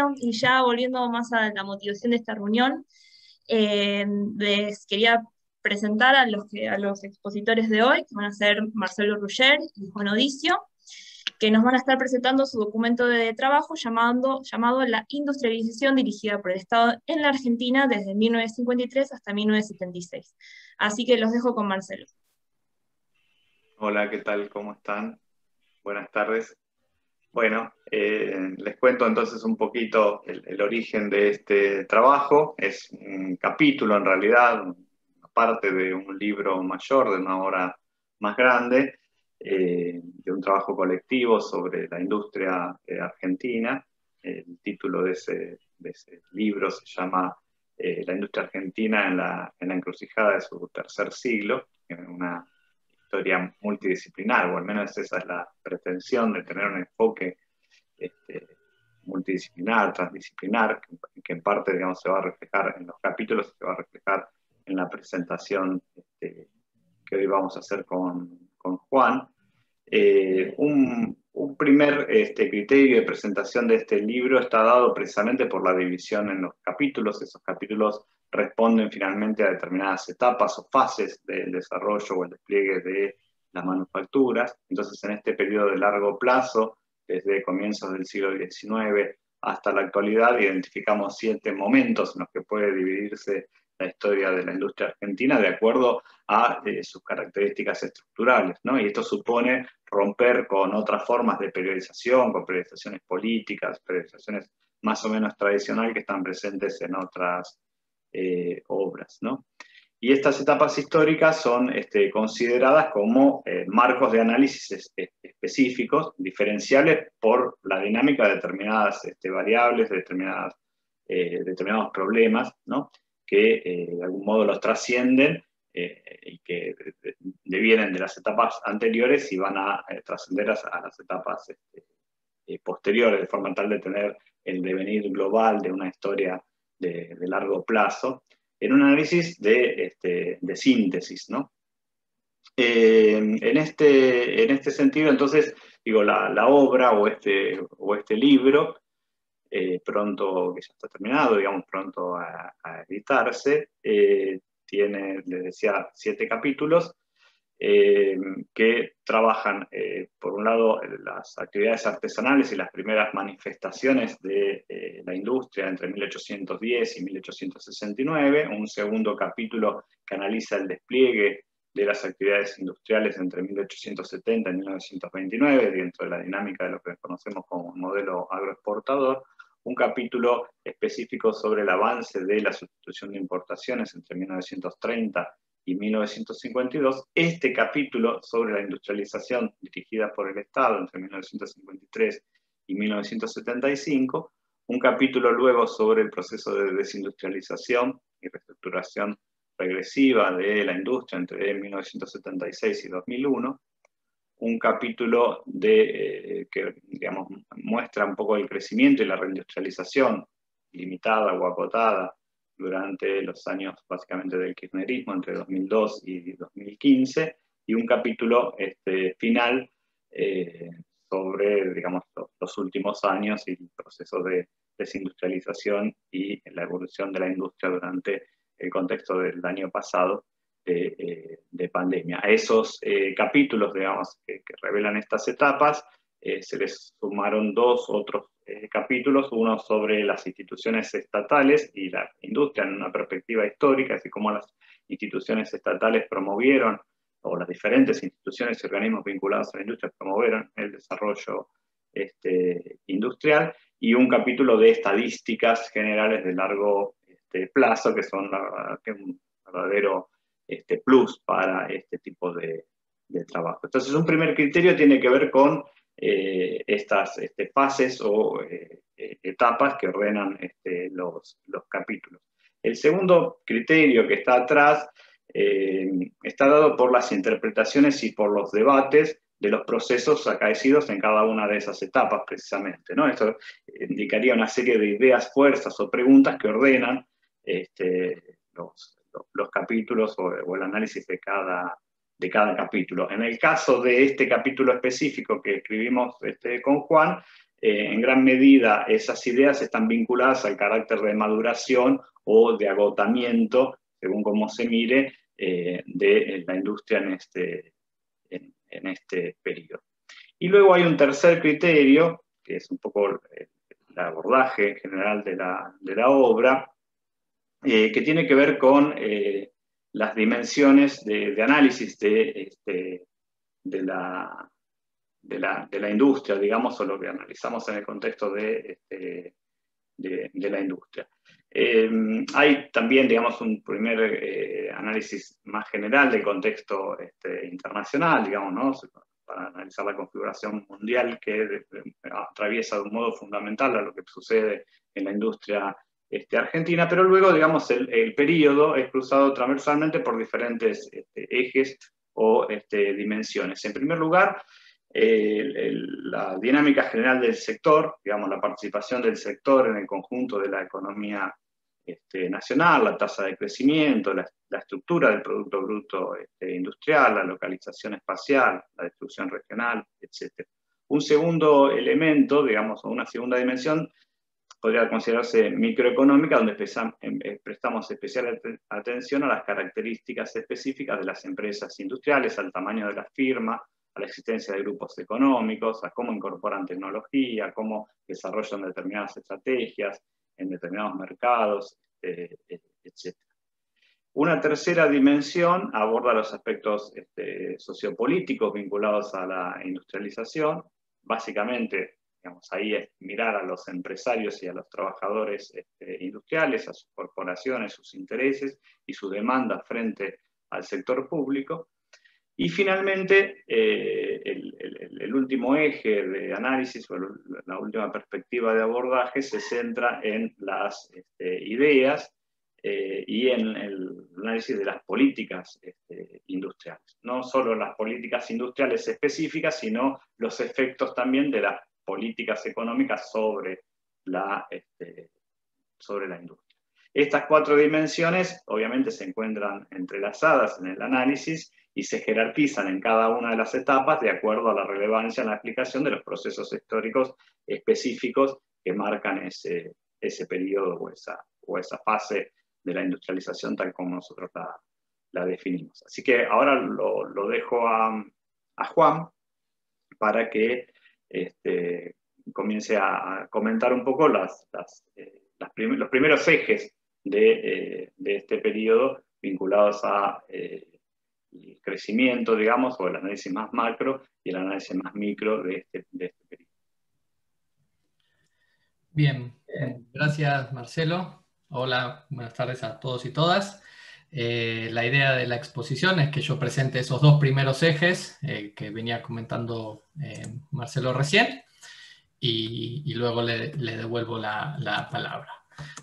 Bueno, y ya volviendo más a la motivación de esta reunión, les quería presentar a los expositores de hoy, que van a ser Marcelo Rugger y Juan Odicio, que nos van a estar presentando su documento de trabajo llamado La industrialización dirigida por el Estado en la Argentina desde 1953 hasta 1976. Así que los dejo con Marcelo. Hola, ¿qué tal? ¿Cómo están? Buenas tardes. Bueno, les cuento entonces un poquito el origen de este trabajo. Es un capítulo, en realidad, parte de un libro mayor, de una obra más grande, de un trabajo colectivo sobre la industria argentina. El título de ese libro se llama La industria argentina en la encrucijada de su tercer siglo, una historia multidisciplinar, o al menos esa es la pretensión de tener un enfoque multidisciplinar, transdisciplinar, que en parte, digamos, se va a reflejar en los capítulos y se va a reflejar en la presentación que hoy vamos a hacer con Juan. Un primer criterio de presentación de este libro está dado precisamente por la división en los capítulos. Esos capítulos responden finalmente a determinadas etapas o fases del desarrollo o el despliegue de las manufacturas. Entonces, en este periodo de largo plazo, desde comienzos del siglo XIX hasta la actualidad, identificamos 7 momentos en los que puede dividirse la historia de la industria argentina de acuerdo a sus características estructurales, ¿no? Y esto supone romper con otras formas de periodización, con periodizaciones políticas, periodizaciones más o menos tradicionales que están presentes en otras obras, ¿no? Y estas etapas históricas son consideradas como marcos de análisis específicos, diferenciables por la dinámica de determinadas variables, de determinados problemas, ¿no? Que de algún modo los trascienden y que devienen de las etapas anteriores y van a trascender a las etapas posteriores, de forma tal de tener el devenir global de una historia de largo plazo, en un análisis de síntesis, ¿no? En este sentido, entonces, digo, la obra o este libro, pronto, que ya está terminado, digamos, pronto a editarse, tiene, les decía, 7 capítulos, que trabajan, por un lado, las actividades artesanales y las primeras manifestaciones de la industria entre 1810 y 1869, un segundo capítulo que analiza el despliegue de las actividades industriales entre 1870 y 1929, dentro de la dinámica de lo que conocemos como modelo agroexportador, un capítulo específico sobre el avance de la sustitución de importaciones entre 1930 y 1952, este capítulo sobre la industrialización dirigida por el Estado entre 1953 y 1975, un capítulo luego sobre el proceso de desindustrialización y reestructuración regresiva de la industria entre 1976 y 2001, un capítulo que, digamos, muestra un poco el crecimiento y la reindustrialización limitada o acotada durante los años básicamente del kirchnerismo, entre 2002 y 2015, y un capítulo final sobre, digamos, los últimos años y el proceso de desindustrialización y la evolución de la industria durante el contexto del año pasado de pandemia. A esos capítulos, digamos, que revelan estas etapas, se les sumaron 2 otros capítulos, uno sobre las instituciones estatales y la industria en una perspectiva histórica, así como las instituciones estatales promovieron, o las diferentes instituciones y organismos vinculados a la industria promovieron el desarrollo industrial, y un capítulo de estadísticas generales de largo plazo, que son un verdadero plus para este tipo de trabajo. Entonces, un primer criterio tiene que ver con estas fases o etapas que ordenan los capítulos. El segundo criterio que está atrás está dado por las interpretaciones y por los debates de los procesos acaecidos en cada una de esas etapas, precisamente, ¿no? Esto indicaría una serie de ideas, fuerzas o preguntas que ordenan los capítulos o el análisis de cada capítulo. En el caso de este capítulo específico que escribimos con Juan, en gran medida esas ideas están vinculadas al carácter de maduración o de agotamiento, según cómo se mire, de la industria en este periodo. Y luego hay un tercer criterio, que es un poco el abordaje general de la obra, que tiene que ver con las dimensiones de análisis de la industria, digamos, o lo que analizamos en el contexto de la industria. Hay también, digamos, un primer análisis más general del contexto internacional, digamos, ¿no? Para analizar la configuración mundial que atraviesa de un modo fundamental a lo que sucede en la industria argentina, pero luego, digamos, el periodo es cruzado transversalmente por diferentes ejes o dimensiones. En primer lugar, la dinámica general del sector, digamos, la participación del sector en el conjunto de la economía nacional, la tasa de crecimiento, la estructura del Producto Bruto industrial, la localización espacial, la distribución regional, etc. Un segundo elemento, digamos, o una segunda dimensión, podría considerarse microeconómica, donde prestamos especial atención a las características específicas de las empresas industriales, al tamaño de la firma, a la existencia de grupos económicos, a cómo incorporan tecnología, a cómo desarrollan determinadas estrategias en determinados mercados, etc. Una tercera dimensión aborda los aspectos sociopolíticos vinculados a la industrialización. Básicamente, digamos, ahí es mirar a los empresarios y a los trabajadores industriales, a sus corporaciones, sus intereses y su demanda frente al sector público. Y finalmente, el último eje de análisis, o la última perspectiva de abordaje, se centra en las ideas y en el análisis de las políticas industriales. No solo las políticas industriales específicas, sino los efectos también de las políticas económicas sobre la industria. Estas cuatro dimensiones obviamente se encuentran entrelazadas en el análisis y se jerarquizan en cada una de las etapas de acuerdo a la relevancia en la explicación de los procesos históricos específicos que marcan ese periodo o esa fase de la industrialización tal como nosotros la definimos. Así que ahora lo dejo a Juan para que comience a comentar un poco los primeros ejes de este periodo vinculados a el crecimiento, digamos, o el análisis más macro y el análisis más micro de este periodo. Bien, gracias Marcelo. Hola, buenas tardes a todos y todas. La idea de la exposición es que yo presente esos dos primeros ejes que venía comentando Marcelo recién y luego le devuelvo la palabra.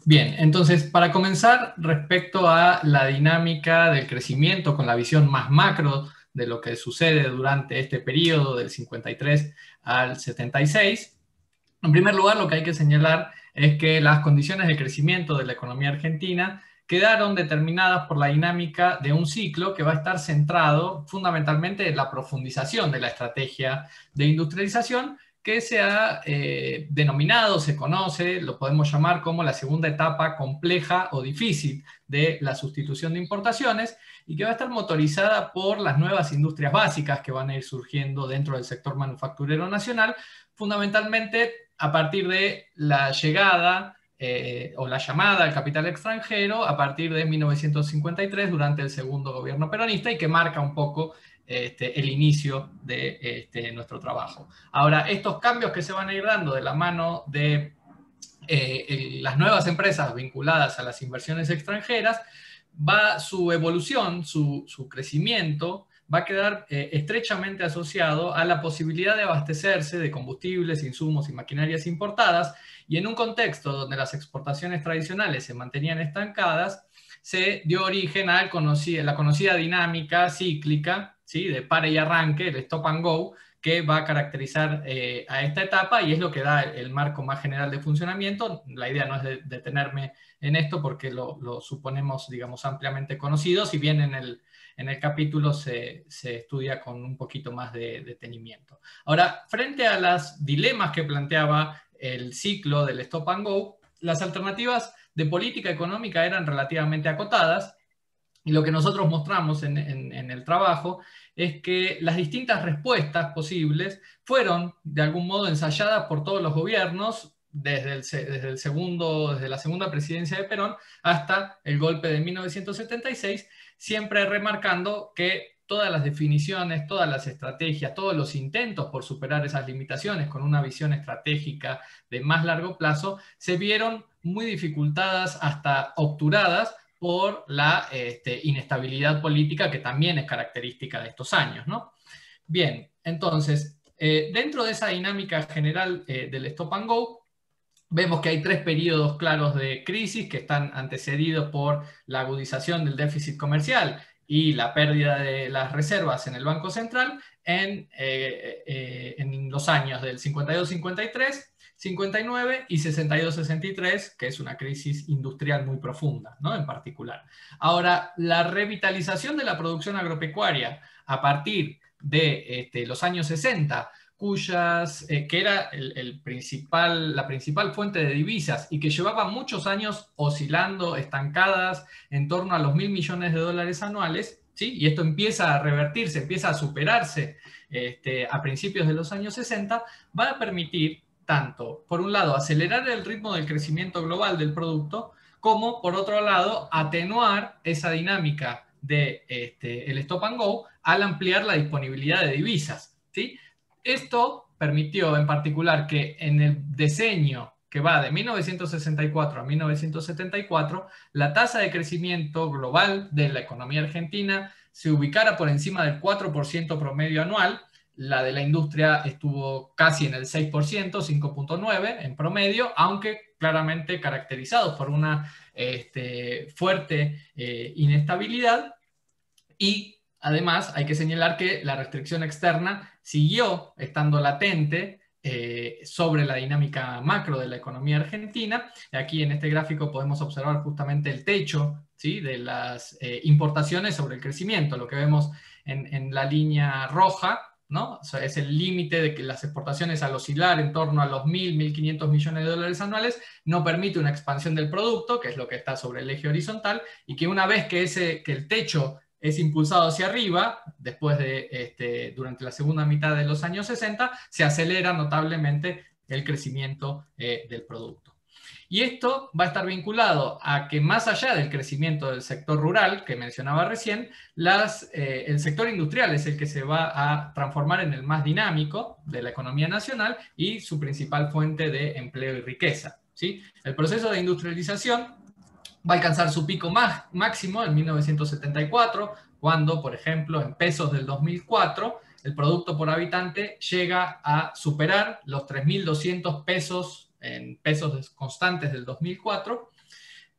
Bien, entonces para comenzar respecto a la dinámica del crecimiento con la visión más macro de lo que sucede durante este periodo del 53 al 76, en primer lugar lo que hay que señalar es que las condiciones de crecimiento de la economía argentina quedaron determinadas por la dinámica de un ciclo que va a estar centrado fundamentalmente en la profundización de la estrategia de industrialización que se ha denominado, se conoce, lo podemos llamar como la segunda etapa compleja o difícil de la sustitución de importaciones y que va a estar motorizada por las nuevas industrias básicas que van a ir surgiendo dentro del sector manufacturero nacional, fundamentalmente a partir de la llegada o la llamada al capital extranjero a partir de 1953 durante el segundo gobierno peronista y que marca un poco el inicio de nuestro trabajo. Ahora, estos cambios que se van a ir dando de la mano de las nuevas empresas vinculadas a las inversiones extranjeras, su evolución, su crecimiento, va a quedar estrechamente asociado a la posibilidad de abastecerse de combustibles, insumos y maquinarias importadas, y en un contexto donde las exportaciones tradicionales se mantenían estancadas, se dio origen a la conocida dinámica cíclica, ¿sí?, de pare y arranque, el stop and go, que va a caracterizar a esta etapa y es lo que da el marco más general de funcionamiento. La idea no es detenerme en esto porque lo suponemos, digamos, ampliamente conocido, si bien en el capítulo se estudia con un poquito más de detenimiento. Ahora, frente a los dilemas que planteaba el ciclo del Stop and Go, las alternativas de política económica eran relativamente acotadas, y lo que nosotros mostramos en el trabajo es que las distintas respuestas posibles fueron de algún modo ensayadas por todos los gobiernos desde la segunda presidencia de Perón hasta el golpe de 1976, siempre remarcando que todas las definiciones, todas las estrategias, todos los intentos por superar esas limitaciones con una visión estratégica de más largo plazo se vieron muy dificultadas hasta obturadas por la inestabilidad política que también es característica de estos años, ¿no? Bien, entonces, dentro de esa dinámica general del Stop and Go, vemos que hay tres periodos claros de crisis que están antecedidos por la agudización del déficit comercial y la pérdida de las reservas en el Banco Central en los años del 52-53, 59 y 62-63, que es una crisis industrial muy profunda, ¿no? En particular. Ahora, la revitalización de la producción agropecuaria a partir de los años 60, que era la principal fuente de divisas y que llevaba muchos años oscilando, estancadas en torno a los $1.000 millones anuales, ¿sí? Y esto empieza a revertirse, empieza a superarse a principios de los años 60, va a permitir tanto, por un lado, acelerar el ritmo del crecimiento global del producto, como, por otro lado, atenuar esa dinámica de el Stop and Go al ampliar la disponibilidad de divisas, ¿sí? Esto permitió, en particular, que en el decenio que va de 1964 a 1974, la tasa de crecimiento global de la economía argentina se ubicara por encima del 4% promedio anual. La de la industria estuvo casi en el 6%, 5.9% en promedio, aunque claramente caracterizados por una fuerte inestabilidad. Y además hay que señalar que la restricción externa siguió estando latente sobre la dinámica macro de la economía argentina. Aquí en este gráfico podemos observar justamente el techo, ¿sí?, de las importaciones sobre el crecimiento. Lo que vemos en la línea roja, ¿no? O sea, es el límite de que las exportaciones al oscilar en torno a los 1.500 millones de dólares anuales no permite una expansión del producto, que es lo que está sobre el eje horizontal, y que una vez que el techo es impulsado hacia arriba, después durante la segunda mitad de los años 60, se acelera notablemente el crecimiento del producto. Y esto va a estar vinculado a que más allá del crecimiento del sector rural, que mencionaba recién, el sector industrial es el que se va a transformar en el más dinámico de la economía nacional y su principal fuente de empleo y riqueza, ¿sí? El proceso de industrialización va a alcanzar su pico máximo en 1974, cuando, por ejemplo, en pesos del 2004, el producto por habitante llega a superar los 3.200 pesos en pesos constantes del 2004,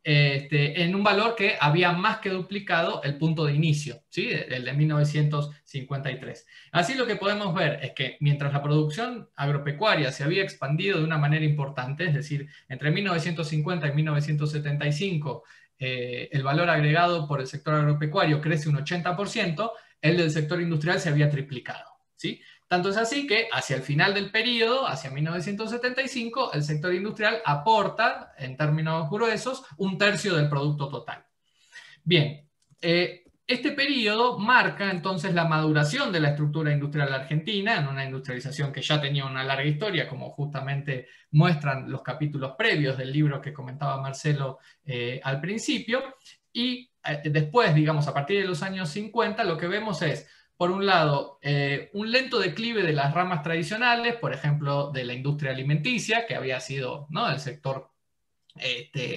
en un valor que había más que duplicado el punto de inicio, ¿sí?, el de 1953. Así lo que podemos ver es que mientras la producción agropecuaria se había expandido de una manera importante, es decir, entre 1950 y 1975, el valor agregado por el sector agropecuario crece un 80%, el del sector industrial se había triplicado, ¿sí? Tanto es así que hacia el final del periodo, hacia 1975, el sector industrial aporta, en términos gruesos, 1/3 del producto total. Bien, este periodo marca entonces la maduración de la estructura industrial argentina, en una industrialización que ya tenía una larga historia, como justamente muestran los capítulos previos del libro que comentaba Marcelo al principio, y después, digamos, a partir de los años 50, lo que vemos es, por un lado, un lento declive de las ramas tradicionales, por ejemplo, de la industria alimenticia, que había sido, ¿no?, el sector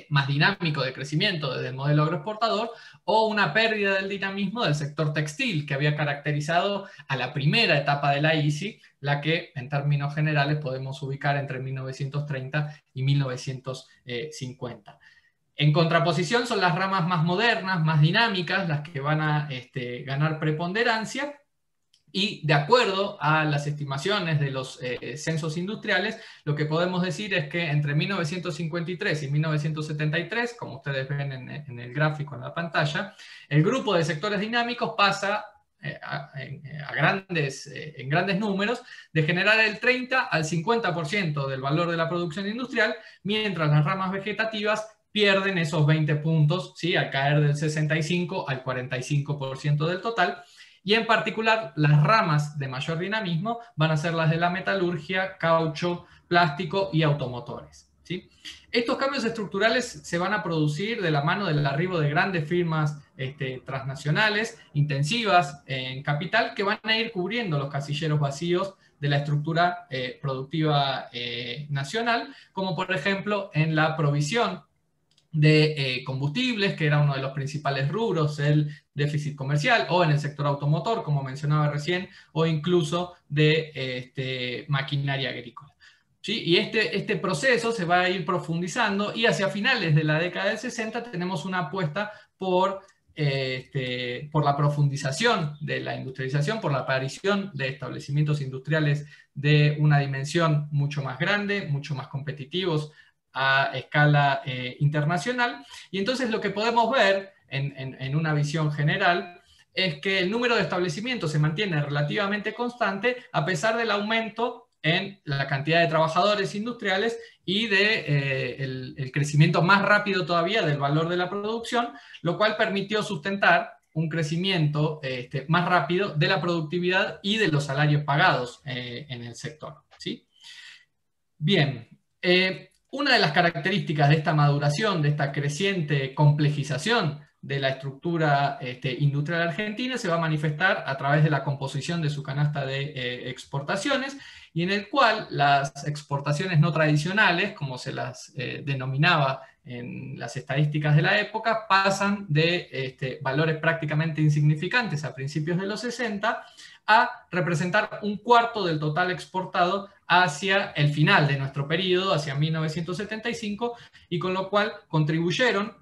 más dinámico de crecimiento desde el modelo agroexportador, o una pérdida del dinamismo del sector textil, que había caracterizado a la primera etapa de la ICI, la que en términos generales podemos ubicar entre 1930 y 1950. En contraposición son las ramas más modernas, más dinámicas, las que van a ganar preponderancia, Y de acuerdo a las estimaciones de los censos industriales, lo que podemos decir es que entre 1953 y 1973, como ustedes ven en el gráfico en la pantalla, el grupo de sectores dinámicos pasa en grandes números de generar el 30 al 50% del valor de la producción industrial, mientras las ramas vegetativas pierden esos 20 puntos, ¿sí?, al caer del 65 al 45% del total. Y en particular, las ramas de mayor dinamismo van a ser las de la metalurgia, caucho, plástico y automotores, ¿sí? Estos cambios estructurales se van a producir de la mano del arribo de grandes firmas transnacionales, intensivas en capital, que van a ir cubriendo los casilleros vacíos de la estructura productiva nacional, como por ejemplo en la provisión de combustibles, que era uno de los principales rubros, el déficit comercial, o en el sector automotor, como mencionaba recién, o incluso de maquinaria agrícola. ¿Sí? Y este proceso se va a ir profundizando, y hacia finales de la década del 60 tenemos una apuesta por la profundización de la industrialización, por la aparición de establecimientos industriales de una dimensión mucho más grande, mucho más competitivos a escala internacional. Y entonces lo que podemos ver en una visión general es que el número de establecimientos se mantiene relativamente constante a pesar del aumento en la cantidad de trabajadores industriales y el crecimiento más rápido todavía del valor de la producción, lo cual permitió sustentar un crecimiento más rápido de la productividad y de los salarios pagados en el sector, ¿sí? Bien, una de las características de esta maduración, de esta creciente complejización de la estructura industrial argentina se va a manifestar a través de la composición de su canasta de exportaciones, y en el cual las exportaciones no tradicionales, como se las denominaba en las estadísticas de la época, pasan de valores prácticamente insignificantes a principios de los 60 a representar un cuarto del total exportado hacia el final de nuestro periodo, hacia 1975, y con lo cual contribuyeron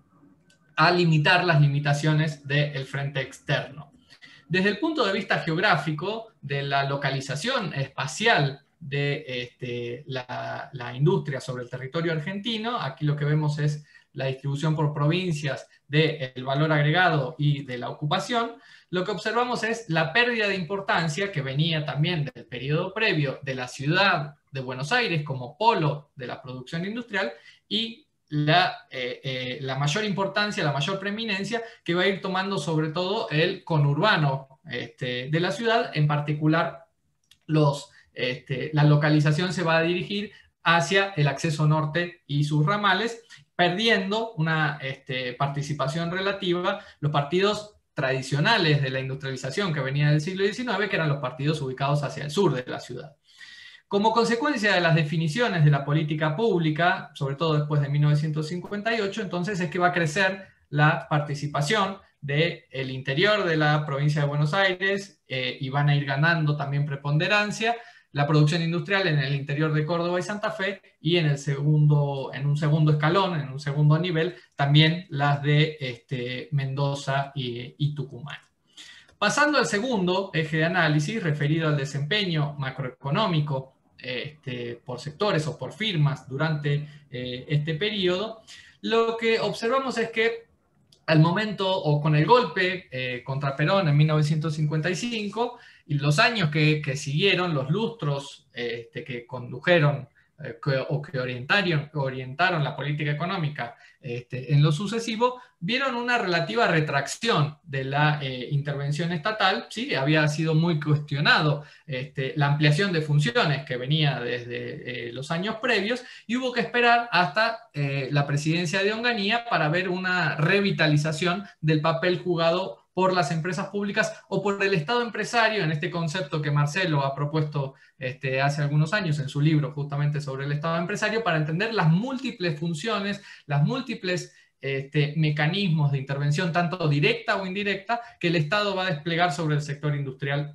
a limitar las limitaciones del frente externo. Desde el punto de vista geográfico, de la localización espacial de la industria sobre el territorio argentino, aquí lo que vemos es la distribución por provincias del valor agregado y de la ocupación. Lo que observamos es la pérdida de importancia que venía también del periodo previo de la ciudad de Buenos Aires como polo de la producción industrial, y la mayor importancia, la mayor preeminencia que va a ir tomando sobre todo el conurbano de la ciudad, en particular la localización se va a dirigir hacia el acceso norte y sus ramales, perdiendo una participación relativa los partidos tradicionales de la industrialización que venía del siglo XIX, que eran los partidos ubicados hacia el sur de la ciudad. Como consecuencia de las definiciones de la política pública, sobre todo después de 1958, entonces es que va a crecer la participación del interior de la provincia de Buenos Aires y van a ir ganando también preponderancia la producción industrial en el interior de Córdoba y Santa Fe, y en un segundo escalón, en un segundo nivel, también las de Mendoza y Tucumán. Pasando al segundo eje de análisis, referido al desempeño macroeconómico por sectores o por firmas durante este periodo, lo que observamos es que al momento, o con el golpe contra Perón en 1955, y los años que siguieron, los lustros que condujeron o que orientaron la política económica en lo sucesivo, vieron una relativa retracción de la intervención estatal. ¿Sí? Había sido muy cuestionado la ampliación de funciones que venía desde los años previos, y hubo que esperar hasta la presidencia de Onganía para ver una revitalización del papel jugado por las empresas públicas o por el Estado empresario, en este concepto que Marcelo ha propuesto hace algunos años en su libro justamente sobre el Estado empresario, para entender las múltiples funciones, las múltiples mecanismos de intervención, tanto directa o indirecta, que el Estado va a desplegar sobre el sector industrial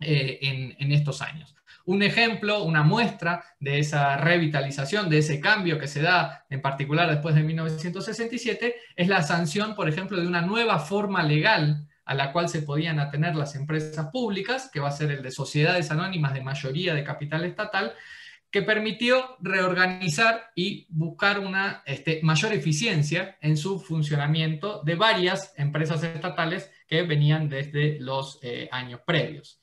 en estos años. Un ejemplo, una muestra de esa revitalización, de ese cambio que se da en particular después de 1967, es la sanción, por ejemplo, de una nueva forma legal a la cual se podían atener las empresas públicas, que va a ser el de sociedades anónimas de mayoría de capital estatal, que permitió reorganizar y buscar una mayor eficiencia en su funcionamiento de varias empresas estatales que venían desde los años previos.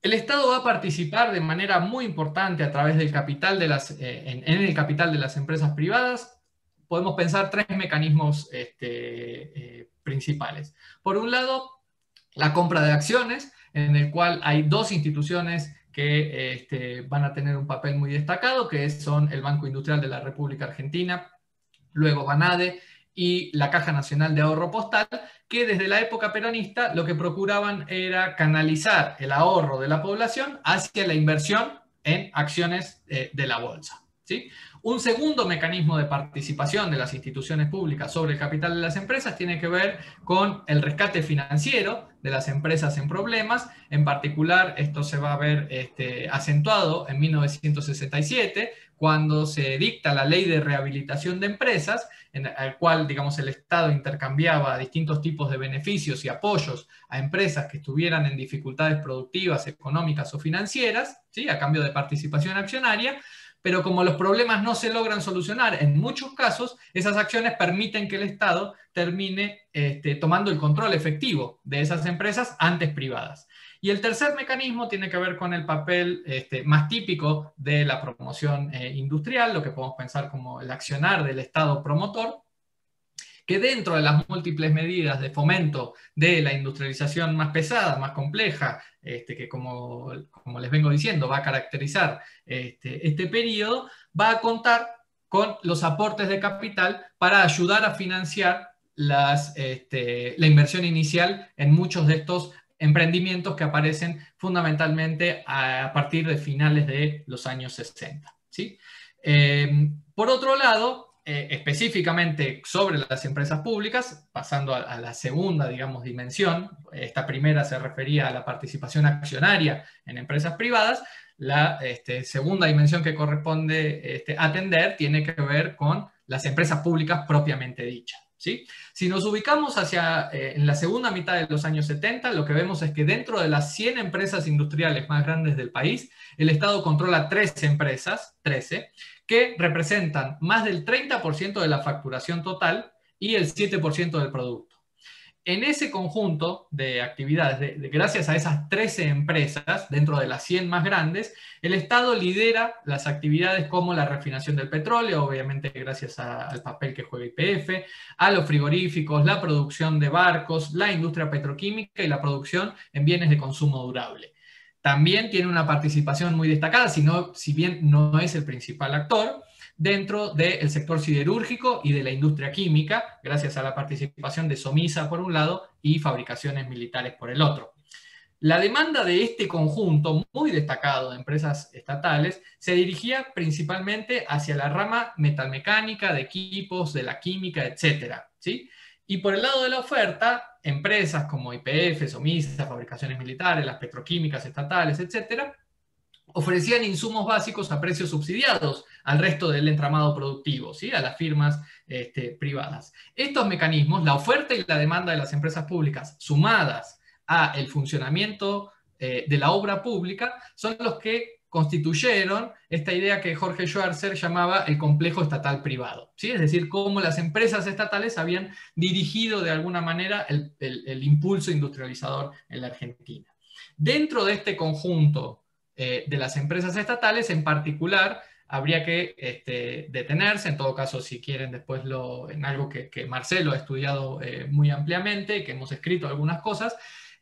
El Estado va a participar de manera muy importante a través del capital de en el capital de las empresas privadas. Podemos pensar tres mecanismos principales. Por un lado, la compra de acciones, en el cual hay dos instituciones que van a tener un papel muy destacado, que son el Banco Industrial de la República Argentina, luego Banade y la Caja Nacional de Ahorro Postal, que desde la época peronista lo que procuraban era canalizar el ahorro de la población hacia la inversión en acciones de la bolsa, ¿sí? Un segundo mecanismo de participación de las instituciones públicas sobre el capital de las empresas tiene que ver con el rescate financiero de las empresas en problemas. En particular, esto se va a ver acentuado en 1967, cuando se dicta la Ley de Rehabilitación de Empresas, en el cual, digamos, el Estado intercambiaba distintos tipos de beneficios y apoyos a empresas que estuvieran en dificultades productivas, económicas o financieras, ¿sí?, a cambio de participación accionaria. Pero como los problemas no se logran solucionar, en muchos casos, esas acciones permiten que el Estado termine tomando el control efectivo de esas empresas antes privadas. Y el tercer mecanismo tiene que ver con el papel más típico de la promoción industrial, lo que podemos pensar como el accionar del Estado promotor, que dentro de las múltiples medidas de fomento de la industrialización más pesada, más compleja, que como les vengo diciendo, va a caracterizar este periodo, va a contar con los aportes de capital para ayudar a financiar la inversión inicial en muchos de estos emprendimientos que aparecen fundamentalmente a partir de finales de los años 60, ¿sí? Por otro lado, específicamente sobre las empresas públicas, pasando a la segunda, digamos, dimensión, esta primera se refería a la participación accionaria en empresas privadas, la segunda dimensión que corresponde atender tiene que ver con las empresas públicas propiamente dichas, ¿sí? Si nos ubicamos en la segunda mitad de los años 70, lo que vemos es que dentro de las 100 empresas industriales más grandes del país, el Estado controla 13 empresas, que representan más del 30% de la facturación total y el 7% del producto. En ese conjunto de actividades, gracias a esas 13 empresas, dentro de las 100 más grandes, el Estado lidera las actividades como la refinación del petróleo, obviamente gracias al papel que juega YPF, a los frigoríficos, la producción de barcos, la industria petroquímica y la producción en bienes de consumo durable. También tiene una participación muy destacada, si bien no es el principal actor, dentro del sector siderúrgico y de la industria química, gracias a la participación de Somisa por un lado y fabricaciones militares por el otro. La demanda de este conjunto muy destacado de empresas estatales se dirigía principalmente hacia la rama metalmecánica, de equipos, de la química, etc., ¿sí? Y por el lado de la oferta, empresas como YPF, Somisa, fabricaciones militares, las petroquímicas estatales, etc., ofrecían insumos básicos a precios subsidiados al resto del entramado productivo, ¿sí?, a las firmas privadas. Estos mecanismos, la oferta y la demanda de las empresas públicas, sumadas a el funcionamiento de la obra pública, son los que constituyeron esta idea que Jorge Schwarzer llamaba el complejo estatal privado, ¿sí? Es decir, cómo las empresas estatales habían dirigido de alguna manera el impulso industrializador en la Argentina. Dentro de este conjunto de las empresas estatales, en particular, habría que detenerse, en todo caso, si quieren después en algo que Marcelo ha estudiado muy ampliamente, que hemos escrito algunas cosas,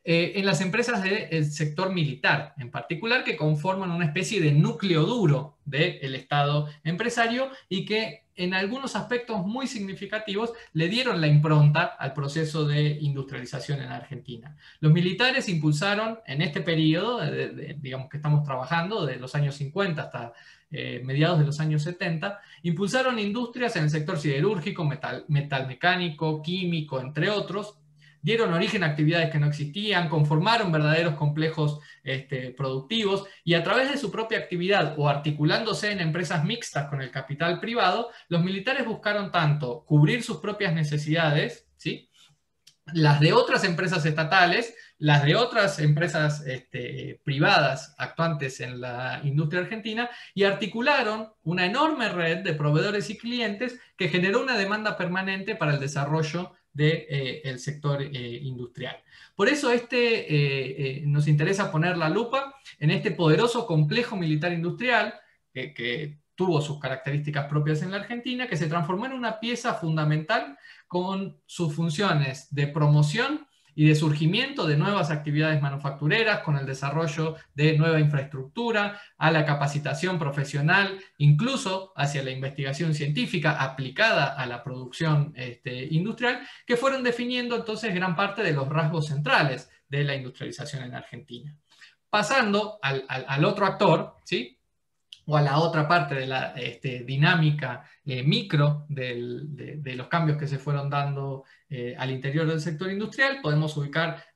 en las empresas del sector militar, en particular, que conforman una especie de núcleo duro del Estado empresario y que en algunos aspectos muy significativos le dieron la impronta al proceso de industrialización en Argentina. Los militares impulsaron en este periodo, digamos que estamos trabajando, de los años 50 hasta mediados de los años 70, impulsaron industrias en el sector siderúrgico, metalmecánico, químico, entre otros, dieron origen a actividades que no existían, conformaron verdaderos complejos productivos y a través de su propia actividad o articulándose en empresas mixtas con el capital privado, los militares buscaron tanto cubrir sus propias necesidades, ¿sí?, las de otras empresas estatales, las de otras empresas privadas actuantes en la industria argentina, y articularon una enorme red de proveedores y clientes que generó una demanda permanente para el desarrollo del sector industrial. Por eso nos interesa poner la lupa en este poderoso complejo militar industrial que tuvo sus características propias en la Argentina, que se transformó en una pieza fundamental con sus funciones de promoción y de surgimiento de nuevas actividades manufactureras, con el desarrollo de nueva infraestructura, a la capacitación profesional, incluso hacia la investigación científica aplicada a la producción industrial, que fueron definiendo entonces gran parte de los rasgos centrales de la industrialización en Argentina. Pasando al otro actor, ¿sí?, o a la otra parte de la dinámica micro de los cambios que se fueron dando al interior del sector industrial, podemos ubicar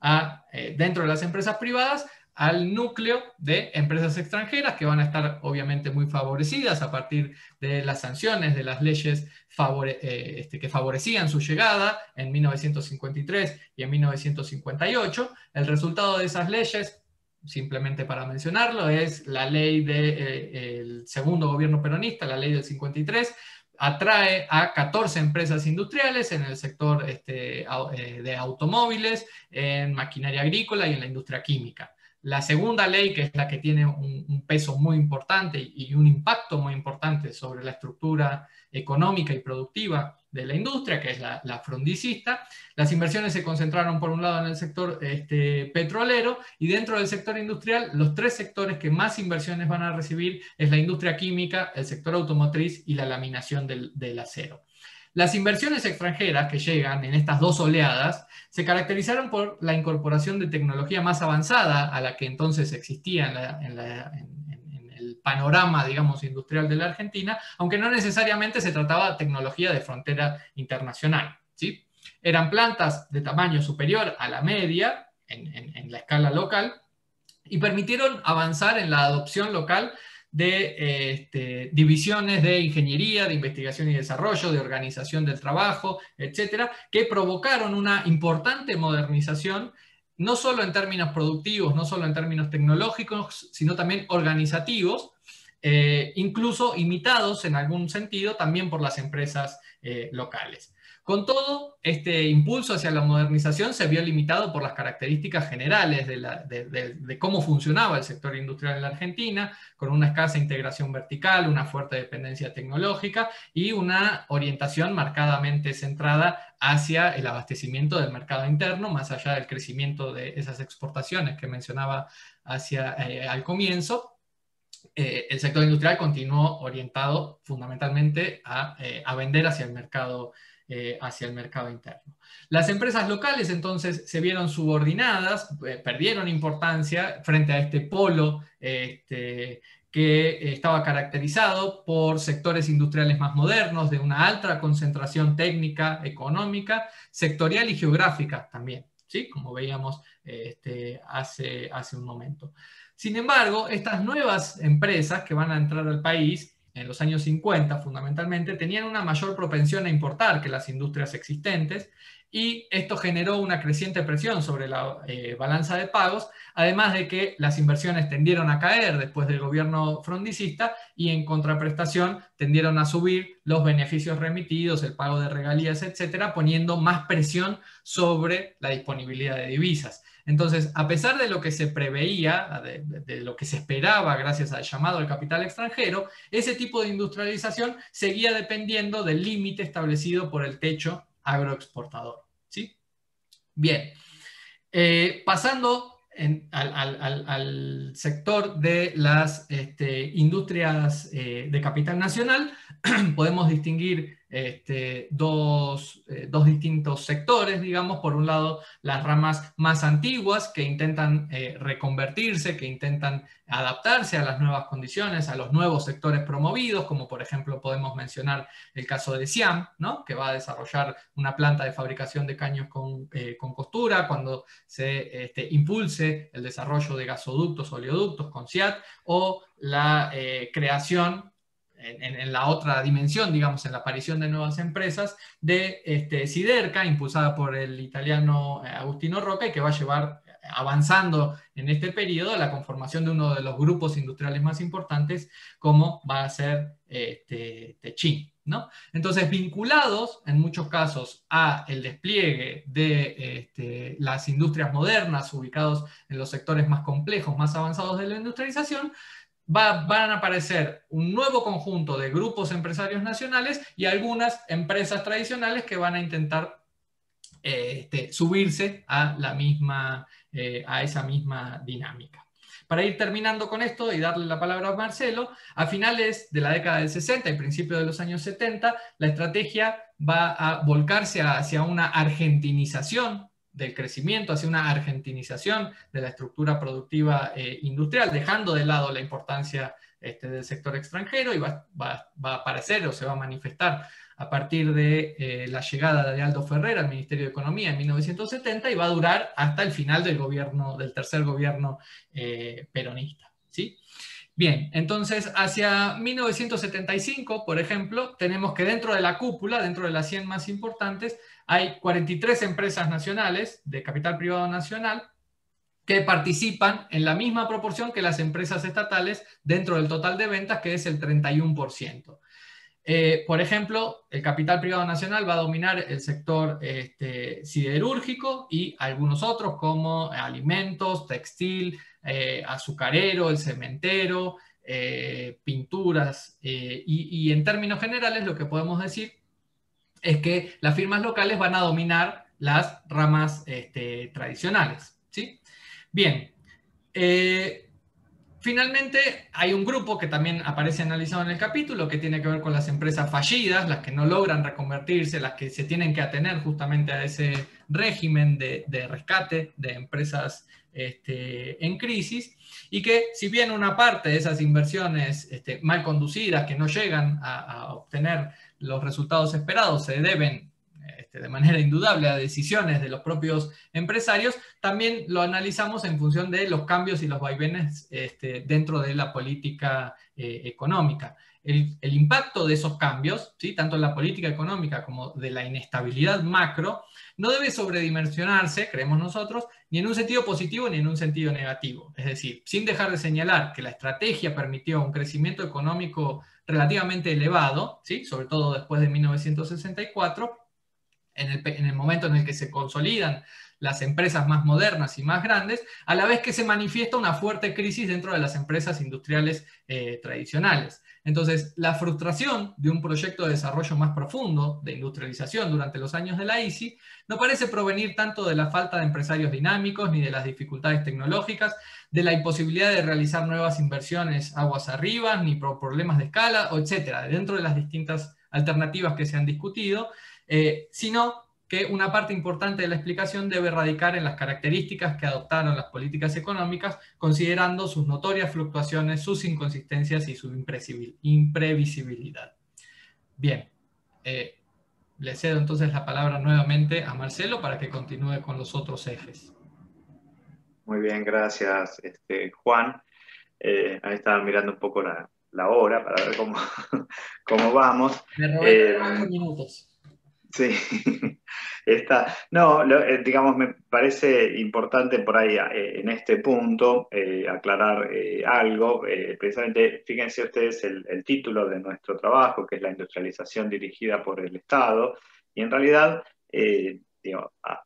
dentro de las empresas privadas al núcleo de empresas extranjeras que van a estar obviamente muy favorecidas a partir de las sanciones, de las leyes que favorecían su llegada en 1953 y en 1958. El resultado de esas leyes, simplemente para mencionarlo, es la ley del segundo gobierno peronista, la ley del 53, atrae a 14 empresas industriales en el sector de automóviles, en maquinaria agrícola y en la industria química. La segunda ley, que es la que tiene un peso muy importante y un impacto muy importante sobre la estructura económica y productiva de la industria, que es la frondicista. Las inversiones se concentraron por un lado en el sector petrolero, y dentro del sector industrial los tres sectores que más inversiones van a recibir es la industria química, el sector automotriz y la laminación del acero. Las inversiones extranjeras que llegan en estas dos oleadas se caracterizaron por la incorporación de tecnología más avanzada a la que entonces existía en el panorama, digamos, industrial de la Argentina, aunque no necesariamente se trataba de tecnología de frontera internacional, ¿sí? Eran plantas de tamaño superior a la media en la escala local y permitieron avanzar en la adopción local de divisiones de ingeniería, de investigación y desarrollo, de organización del trabajo, etcétera, que provocaron una importante modernización, no solo en términos productivos, no solo en términos tecnológicos, sino también organizativos, incluso imitados en algún sentido también por las empresas locales. Con todo, este impulso hacia la modernización se vio limitado por las características generales de cómo funcionaba el sector industrial en la Argentina, con una escasa integración vertical, una fuerte dependencia tecnológica y una orientación marcadamente centrada hacia el abastecimiento del mercado interno, más allá del crecimiento de esas exportaciones que mencionaba al comienzo. El sector industrial continuó orientado fundamentalmente a vender hacia el mercado interno. Las empresas locales entonces se vieron subordinadas, perdieron importancia frente a este polo que estaba caracterizado por sectores industriales más modernos, de una alta concentración técnica, económica, sectorial y geográfica también, ¿sí?, como veíamos hace un momento. Sin embargo, estas nuevas empresas que van a entrar al país en los años 50 fundamentalmente, tenían una mayor propensión a importar que las industrias existentes, y esto generó una creciente presión sobre la balanza de pagos, además de que las inversiones tendieron a caer después del gobierno frondicista y en contraprestación tendieron a subir los beneficios remitidos, el pago de regalías, etcétera, poniendo más presión sobre la disponibilidad de divisas. Entonces, a pesar de lo que se preveía, de lo que se esperaba gracias al llamado al capital extranjero, ese tipo de industrialización seguía dependiendo del límite establecido por el techo agroexportador, ¿sí? Bien, pasando al sector de las industrias de capital nacional, podemos distinguir dos distintos sectores, digamos. Por un lado, las ramas más antiguas que intentan reconvertirse, que intentan adaptarse a las nuevas condiciones, a los nuevos sectores promovidos, como por ejemplo podemos mencionar el caso de Siam, ¿no?, que va a desarrollar una planta de fabricación de caños con costura cuando se impulse el desarrollo de gasoductos, oleoductos con SIAT, o la creación en la otra dimensión, digamos, en la aparición de nuevas empresas, de Siderca, impulsada por el italiano Agustino Rocca, y que va a llevar avanzando en este periodo la conformación de uno de los grupos industriales más importantes, como va a ser Techint, ¿no? Entonces, vinculados en muchos casos a el despliegue de las industrias modernas, ubicados en los sectores más complejos, más avanzados de la industrialización, van a aparecer un nuevo conjunto de grupos empresarios nacionales y algunas empresas tradicionales que van a intentar subirse a esa misma dinámica. Para ir terminando con esto y darle la palabra a Marcelo, a finales de la década del 60 y principios de los años 70, la estrategia va a volcarse hacia una argentinización del crecimiento, hacia una argentinización de la estructura productiva industrial, dejando de lado la importancia del sector extranjero, y va a aparecer o se va a manifestar a partir de la llegada de Aldo Ferrer al Ministerio de Economía en 1970, y va a durar hasta el final del tercer gobierno peronista, ¿sí? Bien, entonces hacia 1975, por ejemplo, tenemos que dentro de la cúpula, dentro de las 100 más importantes, hay 43 empresas nacionales de capital privado nacional que participan en la misma proporción que las empresas estatales dentro del total de ventas, que es el 31%. Por ejemplo, el capital privado nacional va a dominar el sector siderúrgico y algunos otros como alimentos, textil, azucarero, el cementero, pinturas, y en términos generales lo que podemos decir es que las firmas locales van a dominar las ramas tradicionales, ¿sí? Bien, finalmente hay un grupo que también aparece analizado en el capítulo, que tiene que ver con las empresas fallidas, las que no logran reconvertirse, las que se tienen que atener justamente a ese régimen de rescate de empresas en crisis, y que si bien una parte de esas inversiones mal conducidas, que no llegan a obtener los resultados esperados, se deben de manera indudable a decisiones de los propios empresarios, también lo analizamos en función de los cambios y los vaivenes dentro de la política económica. El impacto de esos cambios, ¿sí?, tanto en la política económica como de la inestabilidad macro, no debe sobredimensionarse, creemos nosotros, ni en un sentido positivo ni en un sentido negativo. Es decir, sin dejar de señalar que la estrategia permitió un crecimiento económico relativamente elevado, ¿sí?, sobre todo después de 1964, en el momento en el que se consolidan las empresas más modernas y más grandes, a la vez que se manifiesta una fuerte crisis dentro de las empresas industriales tradicionales. Entonces, la frustración de un proyecto de desarrollo más profundo de industrialización durante los años de la ICI no parece provenir tanto de la falta de empresarios dinámicos ni de las dificultades tecnológicas, de la imposibilidad de realizar nuevas inversiones aguas arriba, ni por problemas de escala, etcétera, dentro de las distintas alternativas que se han discutido, sino que una parte importante de la explicación debe radicar en las características que adoptaron las políticas económicas, considerando sus notorias fluctuaciones, sus inconsistencias y su imprevisibilidad. Bien, le cedo entonces la palabra nuevamente a Marcelo para que continúe con los otros ejes. Muy bien, gracias, Juan. Ahí estaba mirando un poco la hora para ver cómo vamos. Me robé 5 minutos. Sí, digamos, me parece importante por ahí en este punto aclarar algo. Precisamente, fíjense ustedes el título de nuestro trabajo, que es la industrialización dirigida por el Estado, y en realidad,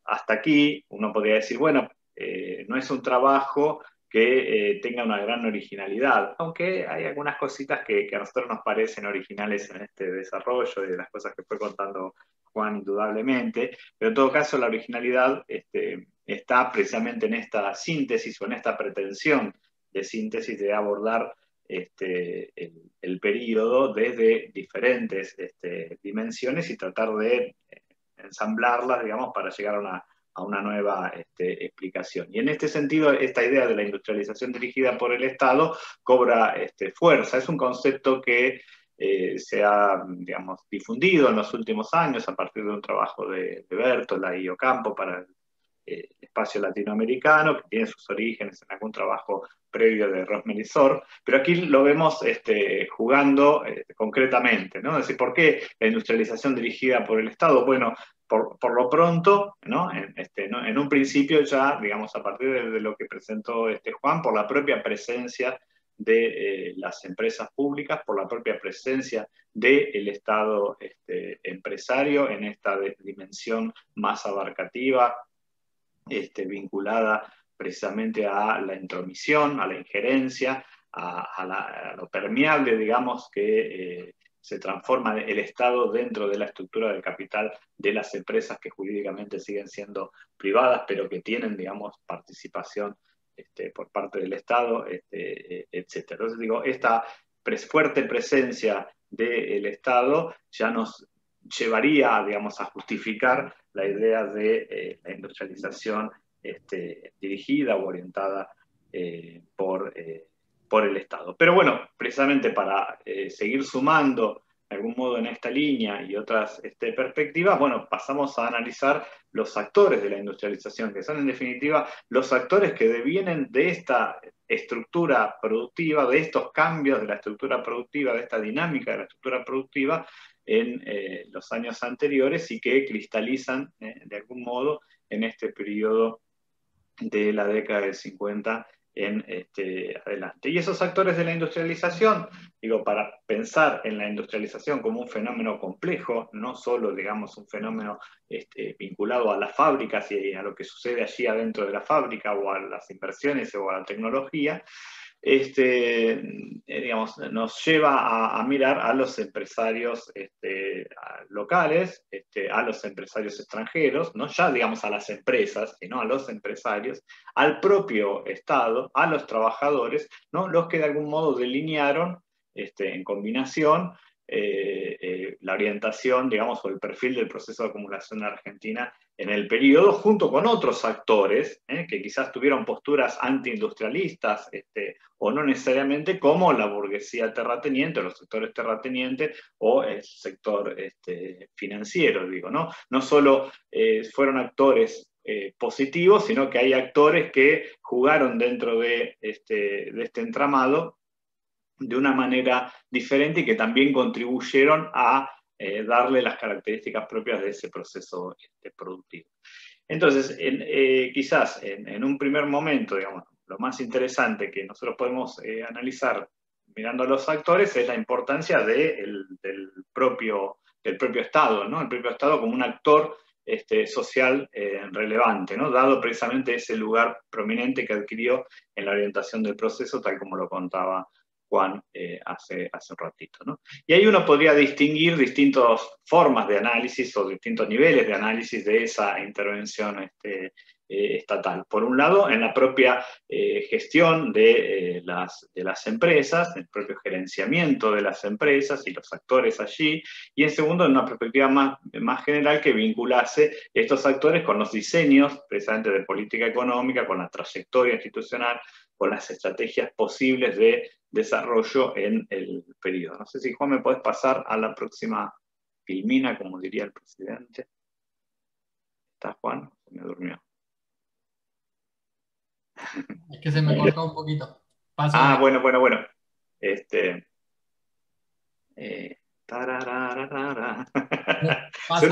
hasta aquí uno podría decir, bueno, no es un trabajo que tenga una gran originalidad, aunque hay algunas cositas que a nosotros nos parecen originales en este desarrollo y de las cosas que fue contando Juan, indudablemente, pero en todo caso la originalidad está precisamente en esta síntesis o en esta pretensión de síntesis de abordar el periodo desde diferentes dimensiones y tratar de ensamblarlas, digamos, para llegar a una nueva explicación. Y en este sentido, esta idea de la industrialización dirigida por el Estado cobra fuerza. Es un concepto que se ha, difundido en los últimos años a partir de un trabajo de Bertola y Ocampo para espacio latinoamericano, que tiene sus orígenes en algún trabajo previo de Rosmelisor, pero aquí lo vemos jugando concretamente, ¿no? Es decir, ¿por qué la industrialización dirigida por el Estado? Bueno, por lo pronto, ¿no? En un principio ya, digamos, a partir de lo que presentó Juan, por la propia presencia de las empresas públicas, por la propia presencia del Estado empresario en esta dimensión más abarcativa, vinculada precisamente a la intromisión, a la injerencia, a lo permeable, digamos, que se transforma el Estado dentro de la estructura del capital de las empresas que jurídicamente siguen siendo privadas, pero que tienen, digamos, participación por parte del Estado, etc. Entonces, digo, esta fuerte presencia del Estado ya nos llevaría, digamos, a justificar la idea de la industrialización dirigida o orientada por el Estado. Pero bueno, precisamente para seguir sumando de algún modo en esta línea y otras perspectivas, bueno, pasamos a analizar los actores de la industrialización, que son en definitiva los actores que devienen de esta estructura productiva, de estos cambios de la estructura productiva, de esta dinámica de la estructura productiva en los años anteriores y que cristalizan de algún modo en este periodo de la década del 50 en adelante. Y esos actores de la industrialización, digo, para pensar en la industrialización como un fenómeno complejo, no solo, digamos, un fenómeno vinculado a las fábricas y a lo que sucede allí adentro de la fábrica o a las inversiones o a la tecnología, digamos, nos lleva a mirar a los empresarios locales, a los empresarios extranjeros, no ya digamos a las empresas, sino a los empresarios, al propio Estado, a los trabajadores, ¿no? Los que de algún modo delinearon en combinación la orientación, digamos, o el perfil del proceso de acumulación en Argentina en el periodo, junto con otros actores que quizás tuvieron posturas antiindustrialistas o no necesariamente, como la burguesía terrateniente, los sectores terratenientes o el sector financiero, digo, ¿no? No solo fueron actores positivos, sino que hay actores que jugaron dentro de este entramado de una manera diferente y que también contribuyeron a darle las características propias de ese proceso productivo. Entonces, quizás en un primer momento, digamos, lo más interesante que nosotros podemos analizar mirando a los actores es la importancia del propio Estado, ¿no? El propio Estado como un actor social relevante, ¿no? Dado precisamente ese lugar prominente que adquirió en la orientación del proceso, tal como lo contaba Juan hace un ratito, ¿no? Y ahí uno podría distinguir distintas formas de análisis o distintos niveles de análisis de esa intervención estatal. Por un lado, en la propia gestión de las empresas, el propio gerenciamiento de las empresas y los actores allí, y en segundo, en una perspectiva más general que vinculase estos actores con los diseños precisamente de política económica, con la trayectoria institucional, con las estrategias posibles de desarrollo en el periodo. No sé si, Juan, me puedes pasar a la próxima filmina, como diría el presidente. ¿Está, Juan? Me durmió. Es que se me cortó un poquito. Paso bueno. Sé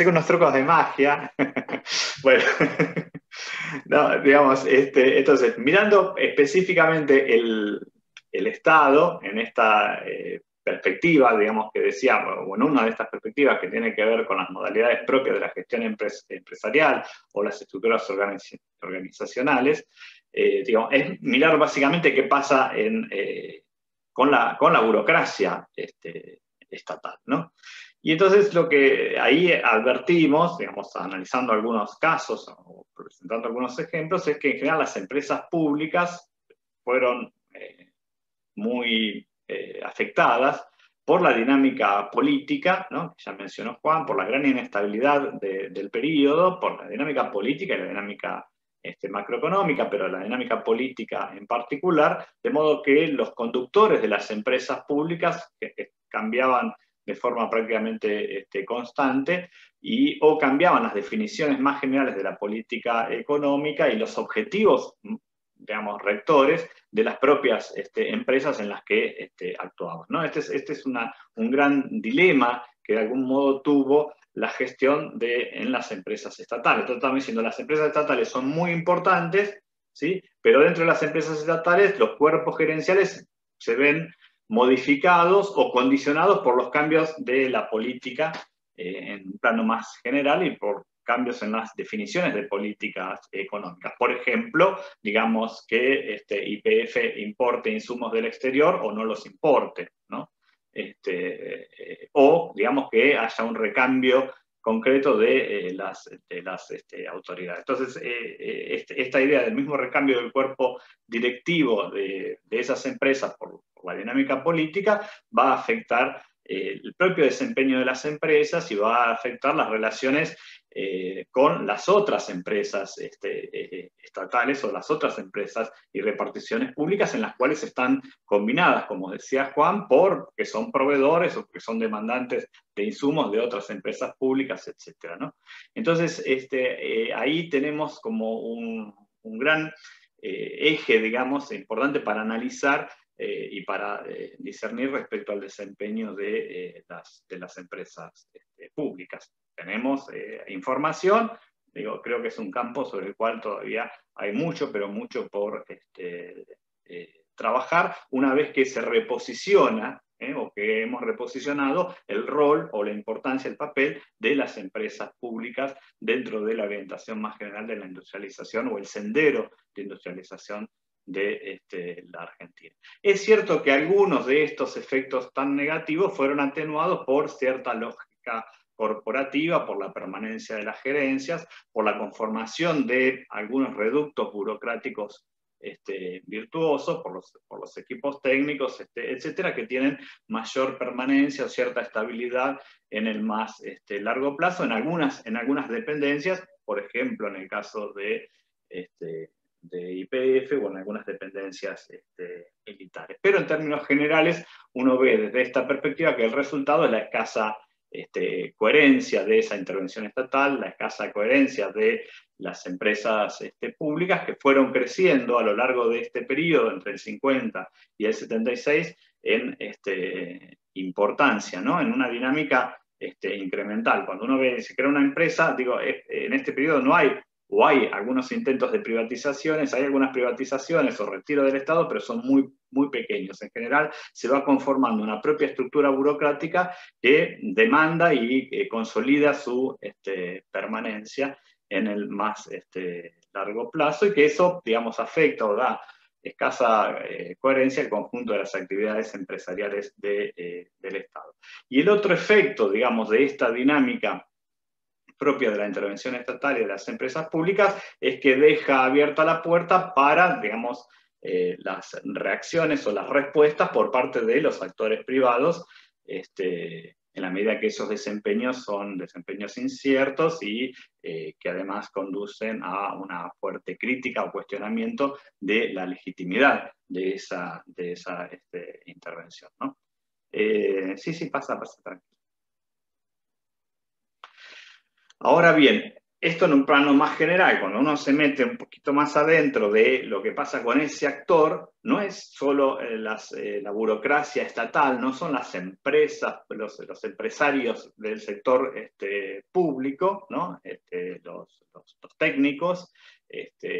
unos trucos de magia. Bueno, no, digamos, entonces, mirando específicamente el Estado en esta perspectiva, digamos, que decía, o en una de estas perspectivas que tiene que ver con las modalidades propias de la gestión empresarial o las estructuras organizacionales, digamos, es mirar básicamente qué pasa con la burocracia estatal, ¿no? Y entonces lo que ahí advertimos, digamos, analizando algunos casos o presentando algunos ejemplos, es que en general las empresas públicas fueron muy afectadas por la dinámica política, ¿no? Que ya mencionó Juan, por la gran inestabilidad del periodo, por la dinámica política y la dinámica macroeconómica, pero la dinámica política en particular, de modo que los conductores de las empresas públicas que cambiaban de forma prácticamente constante, o cambiaban las definiciones más generales de la política económica y los objetivos, digamos, rectores de las propias empresas en las que actuaban, ¿no? Este es un gran dilema que de algún modo tuvo la gestión en las empresas estatales. Entonces estamos diciendo, las empresas estatales son muy importantes, ¿sí? Pero dentro de las empresas estatales los cuerpos gerenciales se ven modificados o condicionados por los cambios de la política en un plano más general y por cambios en las definiciones de políticas económicas. Por ejemplo, digamos que YPF importe insumos del exterior o no los importe, ¿no? O digamos que haya un recambio concreto de las autoridades. Entonces, esta idea del mismo recambio del cuerpo directivo de esas empresas por la dinámica política va a afectar el propio desempeño de las empresas y va a afectar las relaciones con las otras empresas estatales o las otras empresas y reparticiones públicas en las cuales están combinadas, como decía Juan, porque son proveedores o porque son demandantes de insumos de otras empresas públicas, etc., ¿no? Entonces, ahí tenemos como un gran eje, digamos, importante para analizar y para discernir respecto al desempeño de las empresas públicas. Tenemos información, creo que es un campo sobre el cual todavía hay mucho, pero mucho por trabajar una vez que se reposiciona o que hemos reposicionado el rol o la importancia, el papel de las empresas públicas dentro de la orientación más general de la industrialización o el sendero de industrialización de la Argentina. Es cierto que algunos de estos efectos tan negativos fueron atenuados por cierta lógica corporativa, por la permanencia de las gerencias, por la conformación de algunos reductos burocráticos virtuosos, por los equipos técnicos, etcétera, que tienen mayor permanencia o cierta estabilidad en el más largo plazo, en algunas dependencias, por ejemplo, en el caso de YPF o en algunas dependencias militares. Pero en términos generales, uno ve desde esta perspectiva que el resultado es la escasa coherencia de esa intervención estatal, la escasa coherencia de las empresas públicas que fueron creciendo a lo largo de este periodo, entre el 50 y el 76, en importancia, ¿no? En una dinámica incremental. Cuando uno ve, se crea una empresa, en este periodo no hay, o hay algunos intentos de privatizaciones, hay algunas privatizaciones o retiro del Estado, pero son muy, muy pequeños. En general se va conformando una propia estructura burocrática que demanda y consolida su permanencia en el más largo plazo, y que eso, digamos, afecta o da escasa coherencia al conjunto de las actividades empresariales del Estado. Y el otro efecto, digamos, de esta dinámica propia de la intervención estatal y de las empresas públicas es que deja abierta la puerta para, digamos, las reacciones o las respuestas por parte de los actores privados, en la medida que esos desempeños son desempeños inciertos y que además conducen a una fuerte crítica o cuestionamiento de la legitimidad de esa intervención, ¿no? Sí, pasa tranquilo. Ahora bien, esto en un plano más general, cuando uno se mete un poquito más adentro de lo que pasa con ese actor, no es solo la burocracia estatal, no son las empresas, los empresarios del sector público, ¿no? Los técnicos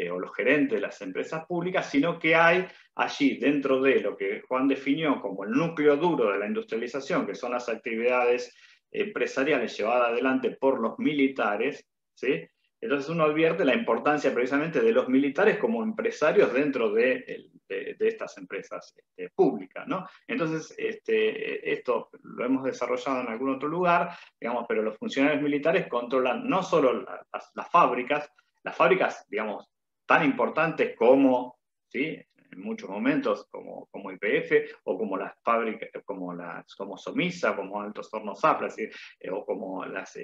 o los gerentes de las empresas públicas, sino que hay allí, dentro de lo que Juan definió como el núcleo duro de la industrialización, que son las actividades empresariales llevadas adelante por los militares, ¿sí? Entonces uno advierte la importancia precisamente de los militares como empresarios dentro de estas empresas públicas, ¿no? Entonces, esto lo hemos desarrollado en algún otro lugar, digamos, pero los funcionarios militares controlan no solo las fábricas, digamos, tan importantes como, ¿sí?, en muchos momentos, como YPF, o como las fábricas, como Somisa, como Altos Hornos Zafra, o como las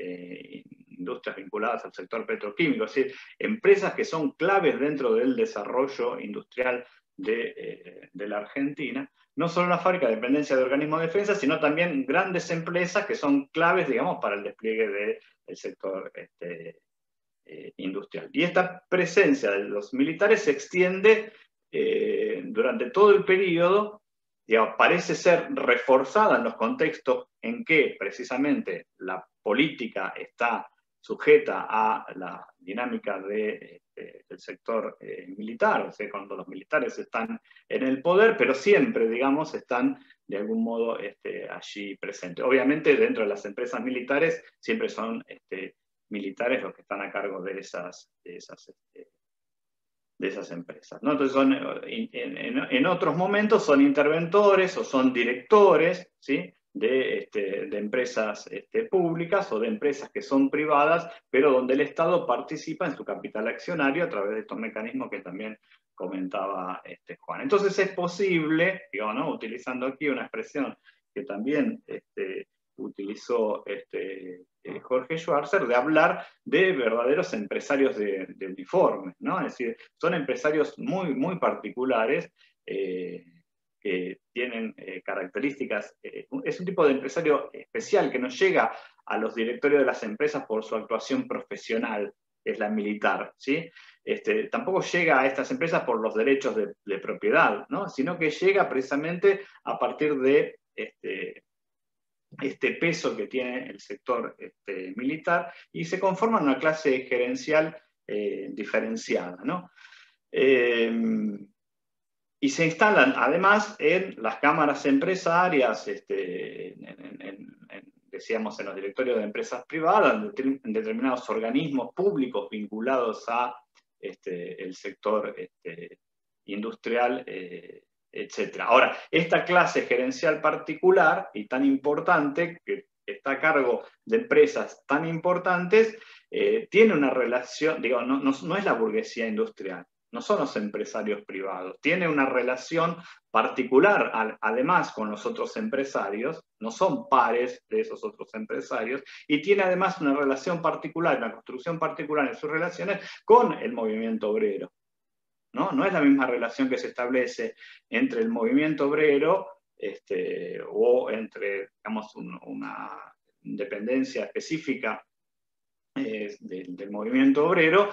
industrias vinculadas al sector petroquímico, es decir, empresas que son claves dentro del desarrollo industrial de la Argentina, no solo una fábrica de dependencia de organismos de defensa, sino también grandes empresas que son claves, digamos, para el despliegue del sector industrial. Y esta presencia de los militares se extiende durante todo el periodo, digamos, parece ser reforzada en los contextos en que precisamente la política está sujeta a la dinámica del sector militar, o sea, cuando los militares están en el poder, pero siempre, digamos, están de algún modo allí presentes. Obviamente, dentro de las empresas militares, siempre son militares los que están a cargo de esas empresas, ¿no? Entonces, en otros momentos son interventores o son directores, ¿sí?, de empresas públicas o de empresas que son privadas, pero donde el Estado participa en su capital accionario a través de estos mecanismos que también comentaba Juan. Entonces es posible, digamos, ¿no?, utilizando aquí una expresión que también utilizó Jorge Schwarzer, de hablar de verdaderos empresarios de uniforme, ¿no? Es decir, son empresarios muy, muy particulares, que tienen características, es un tipo de empresario especial que no llega a los directorios de las empresas por su actuación profesional, que es la militar, ¿sí? Tampoco llega a estas empresas por los derechos de propiedad, ¿no?, sino que llega precisamente a partir de este peso que tiene el sector militar, y se conforma una clase gerencial diferenciada, ¿no? Y se instalan además en las cámaras empresarias, decíamos, en los directorios de empresas privadas, en determinados organismos públicos vinculados a el sector industrial, etc. Ahora, esta clase gerencial particular y tan importante, que está a cargo de empresas tan importantes, tiene una relación, digo, no es la burguesía industrial, no son los empresarios privados, tiene una relación particular además con los otros empresarios, no son pares de esos otros empresarios, y tiene además una relación particular, una construcción particular en sus relaciones con el movimiento obrero. No es la misma relación que se establece entre el movimiento obrero o entre, digamos, una independencia específica del movimiento obrero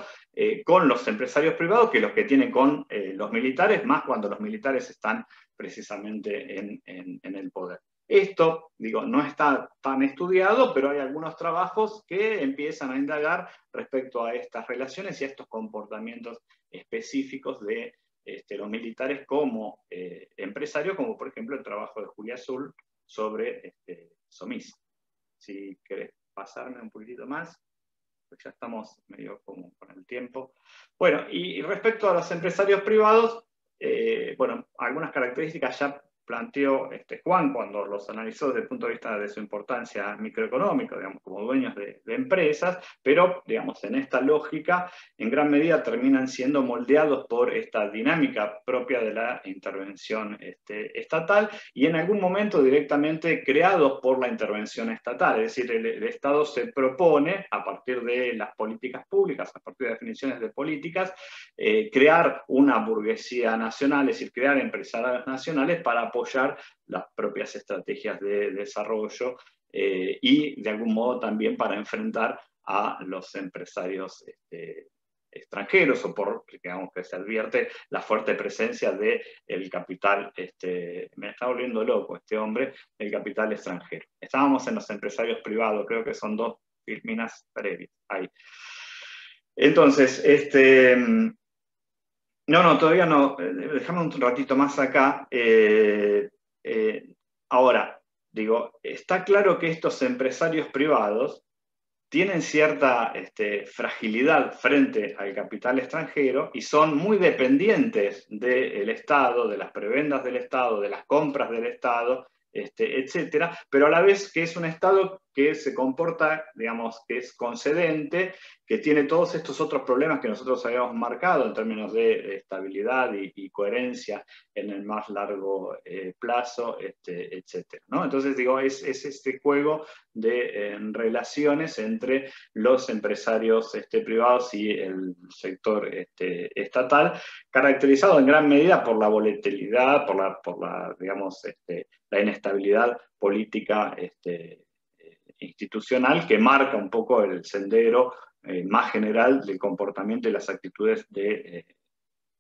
con los empresarios privados, que los que tienen con los militares, más cuando los militares están precisamente en el poder. Esto, digo, no está tan estudiado, pero hay algunos trabajos que empiezan a indagar respecto a estas relaciones y a estos comportamientos específicos de los militares como empresarios, como por ejemplo el trabajo de Julia Azul sobre SOMISA. Si querés pasarme un poquitito más, pues ya estamos medio como con el tiempo. Bueno, y respecto a los empresarios privados, bueno, algunas características ya planteó Juan cuando los analizó desde el punto de vista de su importancia microeconómica, digamos, como dueños de empresas, pero, digamos, en esta lógica, en gran medida terminan siendo moldeados por esta dinámica propia de la intervención estatal, y en algún momento directamente creados por la intervención estatal. Es decir, el Estado se propone, a partir de las políticas públicas, a partir de definiciones de políticas, crear una burguesía nacional, es decir, crear empresarios nacionales para apoyar las propias estrategias de desarrollo y de algún modo también para enfrentar a los empresarios extranjeros, o por, digamos, que se advierte la fuerte presencia del capital, me está volviendo loco este hombre, el capital extranjero. Estábamos en los empresarios privados, creo que son dos filminas previas ahí. Entonces, no, todavía no. Déjame un ratito más acá. Ahora, digo, está claro que estos empresarios privados tienen cierta fragilidad frente al capital extranjero y son muy dependientes del Estado, de las prebendas del Estado, de las compras del Estado, etcétera, pero a la vez que es un Estado que se comporta, digamos, que es concedente, que tiene todos estos otros problemas que nosotros habíamos marcado en términos de estabilidad y coherencia en el más largo plazo, etc., ¿no? Entonces, digo, es este juego de relaciones entre los empresarios privados y el sector estatal, caracterizado en gran medida por la volatilidad, por la digamos, la inestabilidad política institucional, que marca un poco el sendero más general del comportamiento y las actitudes de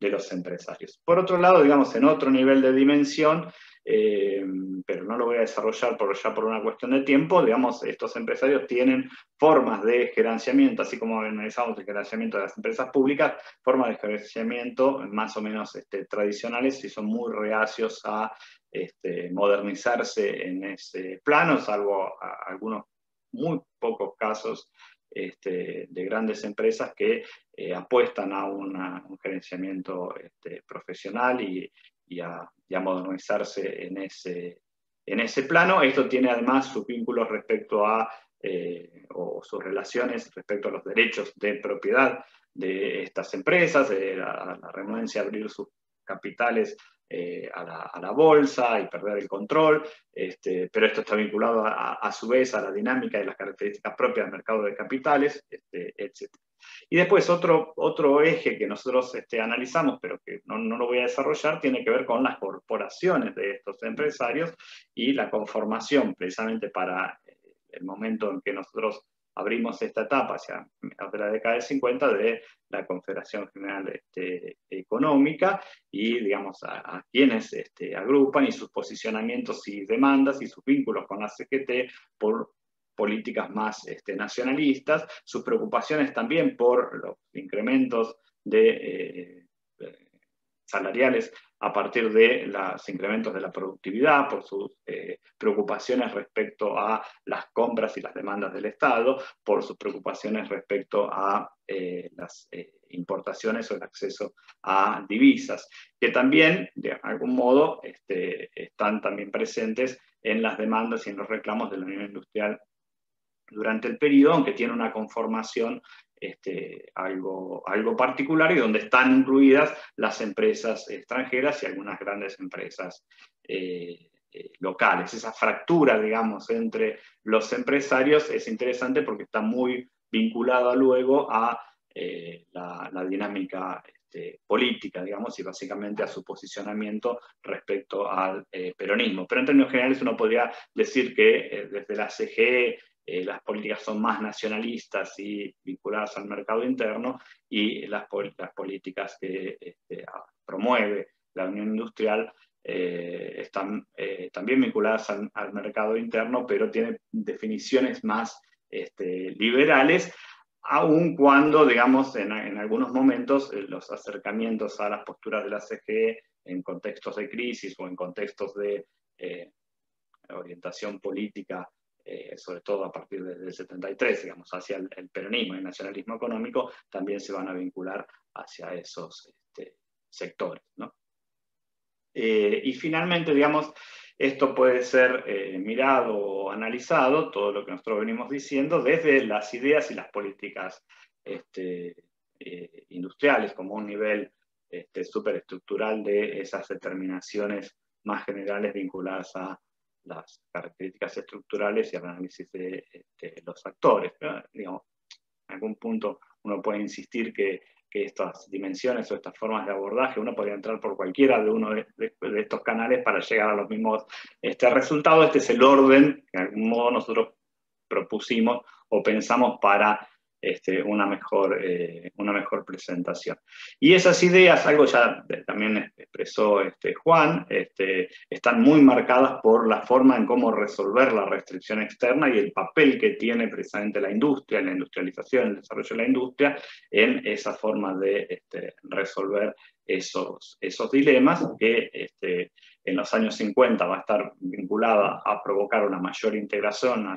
los empresarios. Por otro lado, digamos, en otro nivel de dimensión, pero no lo voy a desarrollar por una cuestión de tiempo, digamos, estos empresarios tienen formas de gerenciamiento, así como analizamos el gerenciamiento de las empresas públicas, formas de gerenciamiento más o menos tradicionales, y son muy reacios a modernizarse en ese plano, salvo algunos muy pocos casos de grandes empresas que apuestan a un gerenciamiento profesional y a modernizarse en ese plano. Esto tiene además sus vínculos respecto a, o sus relaciones respecto a los derechos de propiedad de estas empresas, de la renuencia a abrir sus capitales a la bolsa y perder el control, pero esto está vinculado a su vez a la dinámica y las características propias del mercado de capitales, etc. Y después otro eje que nosotros analizamos, pero que no lo voy a desarrollar, tiene que ver con las corporaciones de estos empresarios y la conformación, precisamente para el momento en que nosotros abrimos esta etapa hacia la década del 50 de la Confederación General Económica, y digamos a quienes agrupan, y sus posicionamientos y demandas y sus vínculos con la CGT por políticas más nacionalistas, sus preocupaciones también por los incrementos salariales a partir de los incrementos de la productividad, por sus preocupaciones respecto a las compras y las demandas del Estado, por sus preocupaciones respecto a las importaciones o el acceso a divisas, que también, de algún modo, están también presentes en las demandas y en los reclamos de la Unión Industrial durante el periodo, aunque tiene una conformación algo particular, y donde están incluidas las empresas extranjeras y algunas grandes empresas locales. Esa fractura, digamos, entre los empresarios es interesante porque está muy vinculada luego a la dinámica política, digamos, y básicamente a su posicionamiento respecto al peronismo. Pero en términos generales uno podría decir que desde la CGE las políticas son más nacionalistas y vinculadas al mercado interno, y las políticas que promueve la Unión Industrial están también vinculadas al mercado interno, pero tienen definiciones más liberales, aun cuando, digamos, en algunos momentos los acercamientos a las posturas de la CGE en contextos de crisis o en contextos de orientación política, sobre todo a partir del 73, digamos, hacia el peronismo y el nacionalismo económico, también se van a vincular hacia esos sectores, ¿no? Y finalmente, digamos, esto puede ser mirado o analizado, todo lo que nosotros venimos diciendo, desde las ideas y las políticas industriales, como un nivel superestructural de esas determinaciones más generales vinculadas a las características estructurales y al análisis de los actores. Digamos, en algún punto uno puede insistir que estas dimensiones o estas formas de abordaje, uno podría entrar por cualquiera de uno de estos canales para llegar a los mismos resultados. Este es el orden que de algún modo nosotros propusimos o pensamos para una mejor presentación. Y esas ideas, algo ya también expresó Juan, están muy marcadas por la forma en cómo resolver la restricción externa y el papel que tiene precisamente la industria, la industrialización, el desarrollo de la industria, en esa forma de resolver esos dilemas, que en los años 50 va a estar vinculada a provocar una mayor integración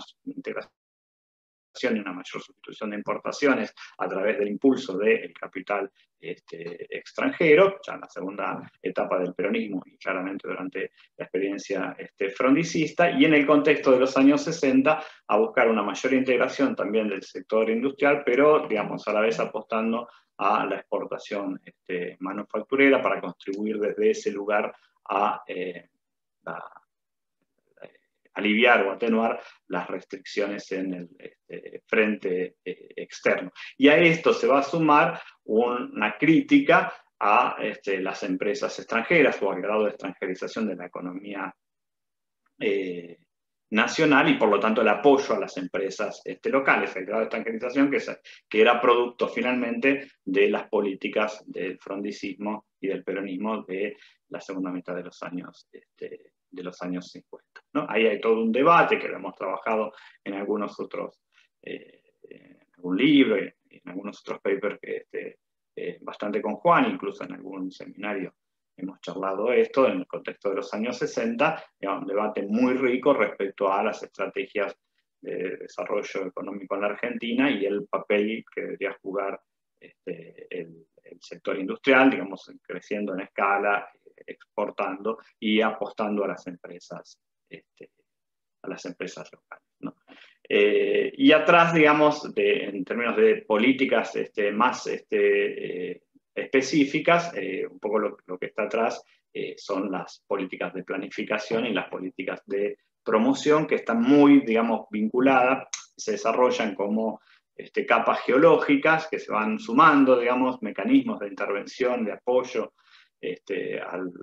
y una mayor sustitución de importaciones a través del impulso del capital extranjero, ya en la segunda etapa del peronismo y claramente durante la experiencia frondicista, y en el contexto de los años 60 a buscar una mayor integración también del sector industrial, pero digamos a la vez apostando a la exportación manufacturera para contribuir desde ese lugar a aliviar o atenuar las restricciones en el frente externo. Y a esto se va a sumar una crítica a las empresas extranjeras o al grado de extranjerización de la economía nacional y por lo tanto el apoyo a las empresas locales, el grado de extranjerización que era producto finalmente de las políticas del frondicismo y del peronismo de la segunda mitad de los años 50. ¿no? Ahí hay todo un debate que lo hemos trabajado en algunos otros, en algún libro, en algunos otros papers bastante con Juan, incluso en algún seminario hemos charlado esto en el contexto de los años 60, un debate muy rico respecto a las estrategias de desarrollo económico en la Argentina y el papel que debería jugar el sector industrial, digamos, creciendo en escala, exportando y apostando a las empresas locales, ¿no? Y atrás, digamos, en términos de políticas más específicas, un poco lo que está atrás son las políticas de planificación y las políticas de promoción que están muy, digamos, vinculadas, se desarrollan como capas geológicas que se van sumando, digamos, mecanismos de intervención, de apoyo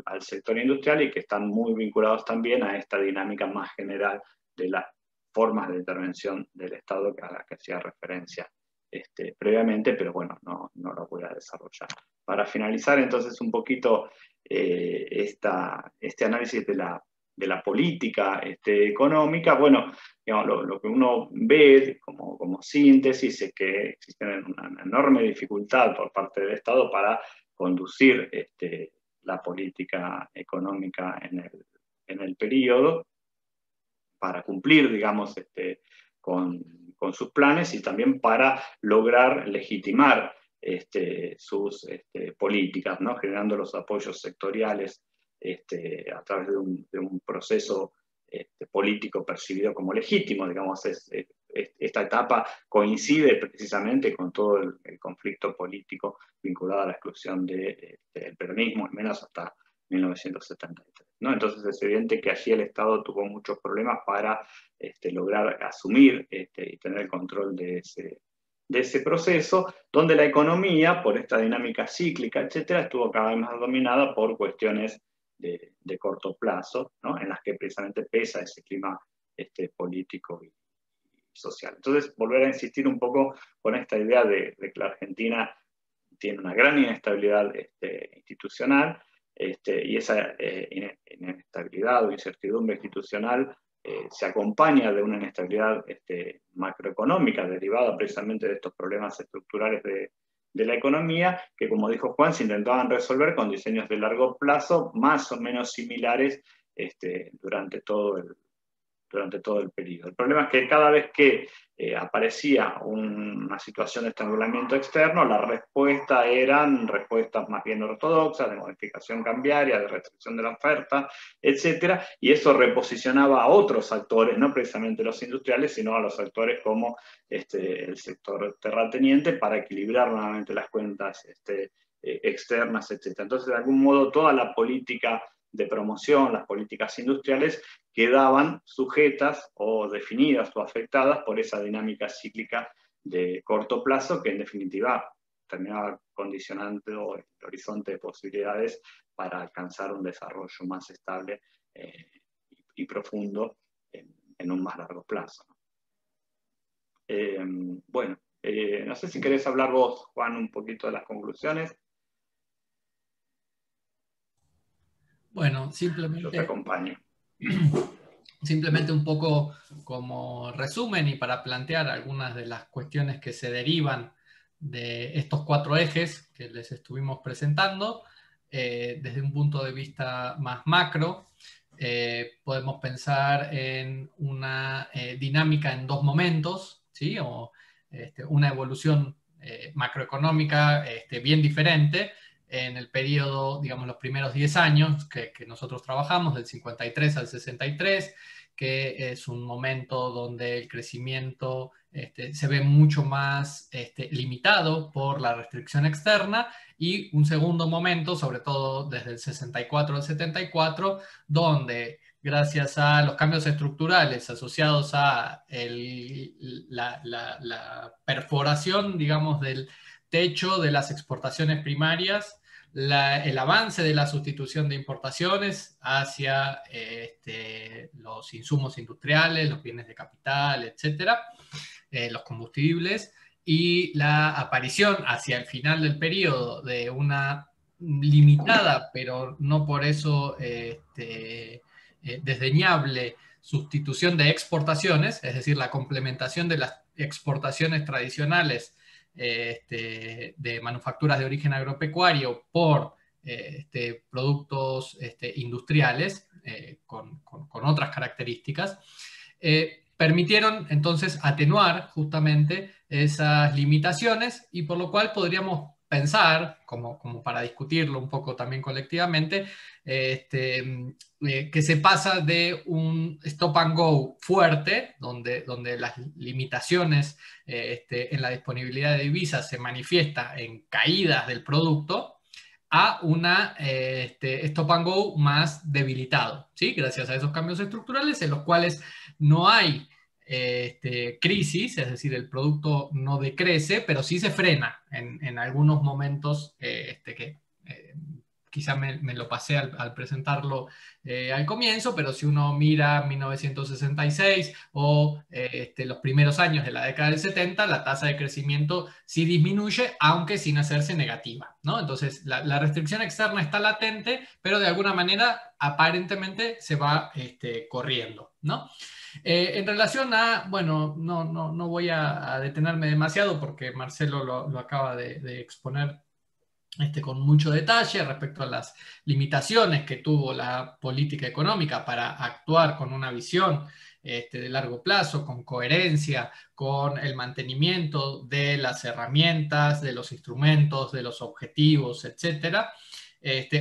al sector industrial y que están muy vinculados también a esta dinámica más general de las formas de intervención del Estado a las que hacía referencia previamente, pero bueno, no lo voy a desarrollar. Para finalizar entonces un poquito este análisis de la política económica, bueno, digamos, lo que uno ve como síntesis es que existe una enorme dificultad por parte del Estado para conducir la política económica en el periodo, para cumplir, digamos, con sus planes y también para lograr legitimar sus políticas, ¿no? Generando los apoyos sectoriales a través de un proceso político percibido como legítimo, digamos, esta etapa coincide precisamente con todo el conflicto político vinculado a la exclusión del peronismo, al menos hasta 1973. ¿no? Entonces es evidente que allí el Estado tuvo muchos problemas para lograr asumir y tener el control de ese proceso, donde la economía, por esta dinámica cíclica, etcétera, estuvo cada vez más dominada por cuestiones de corto plazo, ¿no? En las que precisamente pesa ese clima político y social. Entonces, volver a insistir un poco con esta idea de que la Argentina tiene una gran inestabilidad institucional, y esa inestabilidad o incertidumbre institucional se acompaña de una inestabilidad macroeconómica derivada precisamente de estos problemas estructurales de la economía, que como dijo Juan, se intentaban resolver con diseños de largo plazo más o menos similares durante todo el periodo. El problema es que cada vez que aparecía una situación de estrangulamiento externo, la respuesta eran respuestas más bien ortodoxas, de modificación cambiaria, de restricción de la oferta, etc. Y eso reposicionaba a otros actores, no precisamente los industriales, sino a los actores como el sector terrateniente, para equilibrar nuevamente las cuentas externas, etc. Entonces, de algún modo, toda la política de promoción, las políticas industriales, quedaban sujetas o definidas o afectadas por esa dinámica cíclica de corto plazo que en definitiva terminaba condicionando el horizonte de posibilidades para alcanzar un desarrollo más estable y profundo en un más largo plazo. Bueno, no sé si querés hablar vos, Juan, un poquito de las conclusiones. Bueno, simplemente... Yo te acompaño. Simplemente un poco como resumen y para plantear algunas de las cuestiones que se derivan de estos 4 ejes que les estuvimos presentando, desde un punto de vista más macro, podemos pensar en una dinámica en 2 momentos, ¿sí? O una evolución macroeconómica bien diferente en el periodo, digamos, los primeros 10 años que nosotros trabajamos, del 53 al 63, que es un momento donde el crecimiento se ve mucho más limitado por la restricción externa, y un segundo momento, sobre todo desde el 64 al 74, donde gracias a los cambios estructurales asociados a la perforación, digamos, del techo de las exportaciones primarias, el avance de la sustitución de importaciones hacia los insumos industriales, los bienes de capital, etcétera, los combustibles, y la aparición hacia el final del periodo de una limitada, pero no por eso desdeñable, sustitución de exportaciones, es decir, la complementación de las exportaciones tradicionales de manufacturas de origen agropecuario por productos industriales con otras características, permitieron entonces atenuar justamente esas limitaciones, y por lo cual podríamos pensar, como para discutirlo un poco también colectivamente, que se pasa de un stop and go fuerte, donde las limitaciones en la disponibilidad de divisas se manifiesta en caídas del producto, a una stop and go más debilitado, ¿sí? Gracias a esos cambios estructurales en los cuales no hay crisis, es decir, el producto no decrece, pero sí se frena en algunos momentos que quizá me lo pasé al presentarlo al comienzo, pero si uno mira 1966 o los primeros años de la década del 70, la tasa de crecimiento sí disminuye, aunque sin hacerse negativa, ¿no? Entonces, la restricción externa está latente, pero de alguna manera aparentemente se va corriendo, ¿no? En relación a, bueno, no voy a detenerme demasiado porque Marcelo lo acaba de exponer con mucho detalle respecto a las limitaciones que tuvo la política económica para actuar con una visión de largo plazo, con coherencia, con el mantenimiento de las herramientas, de los instrumentos, de los objetivos, etcétera.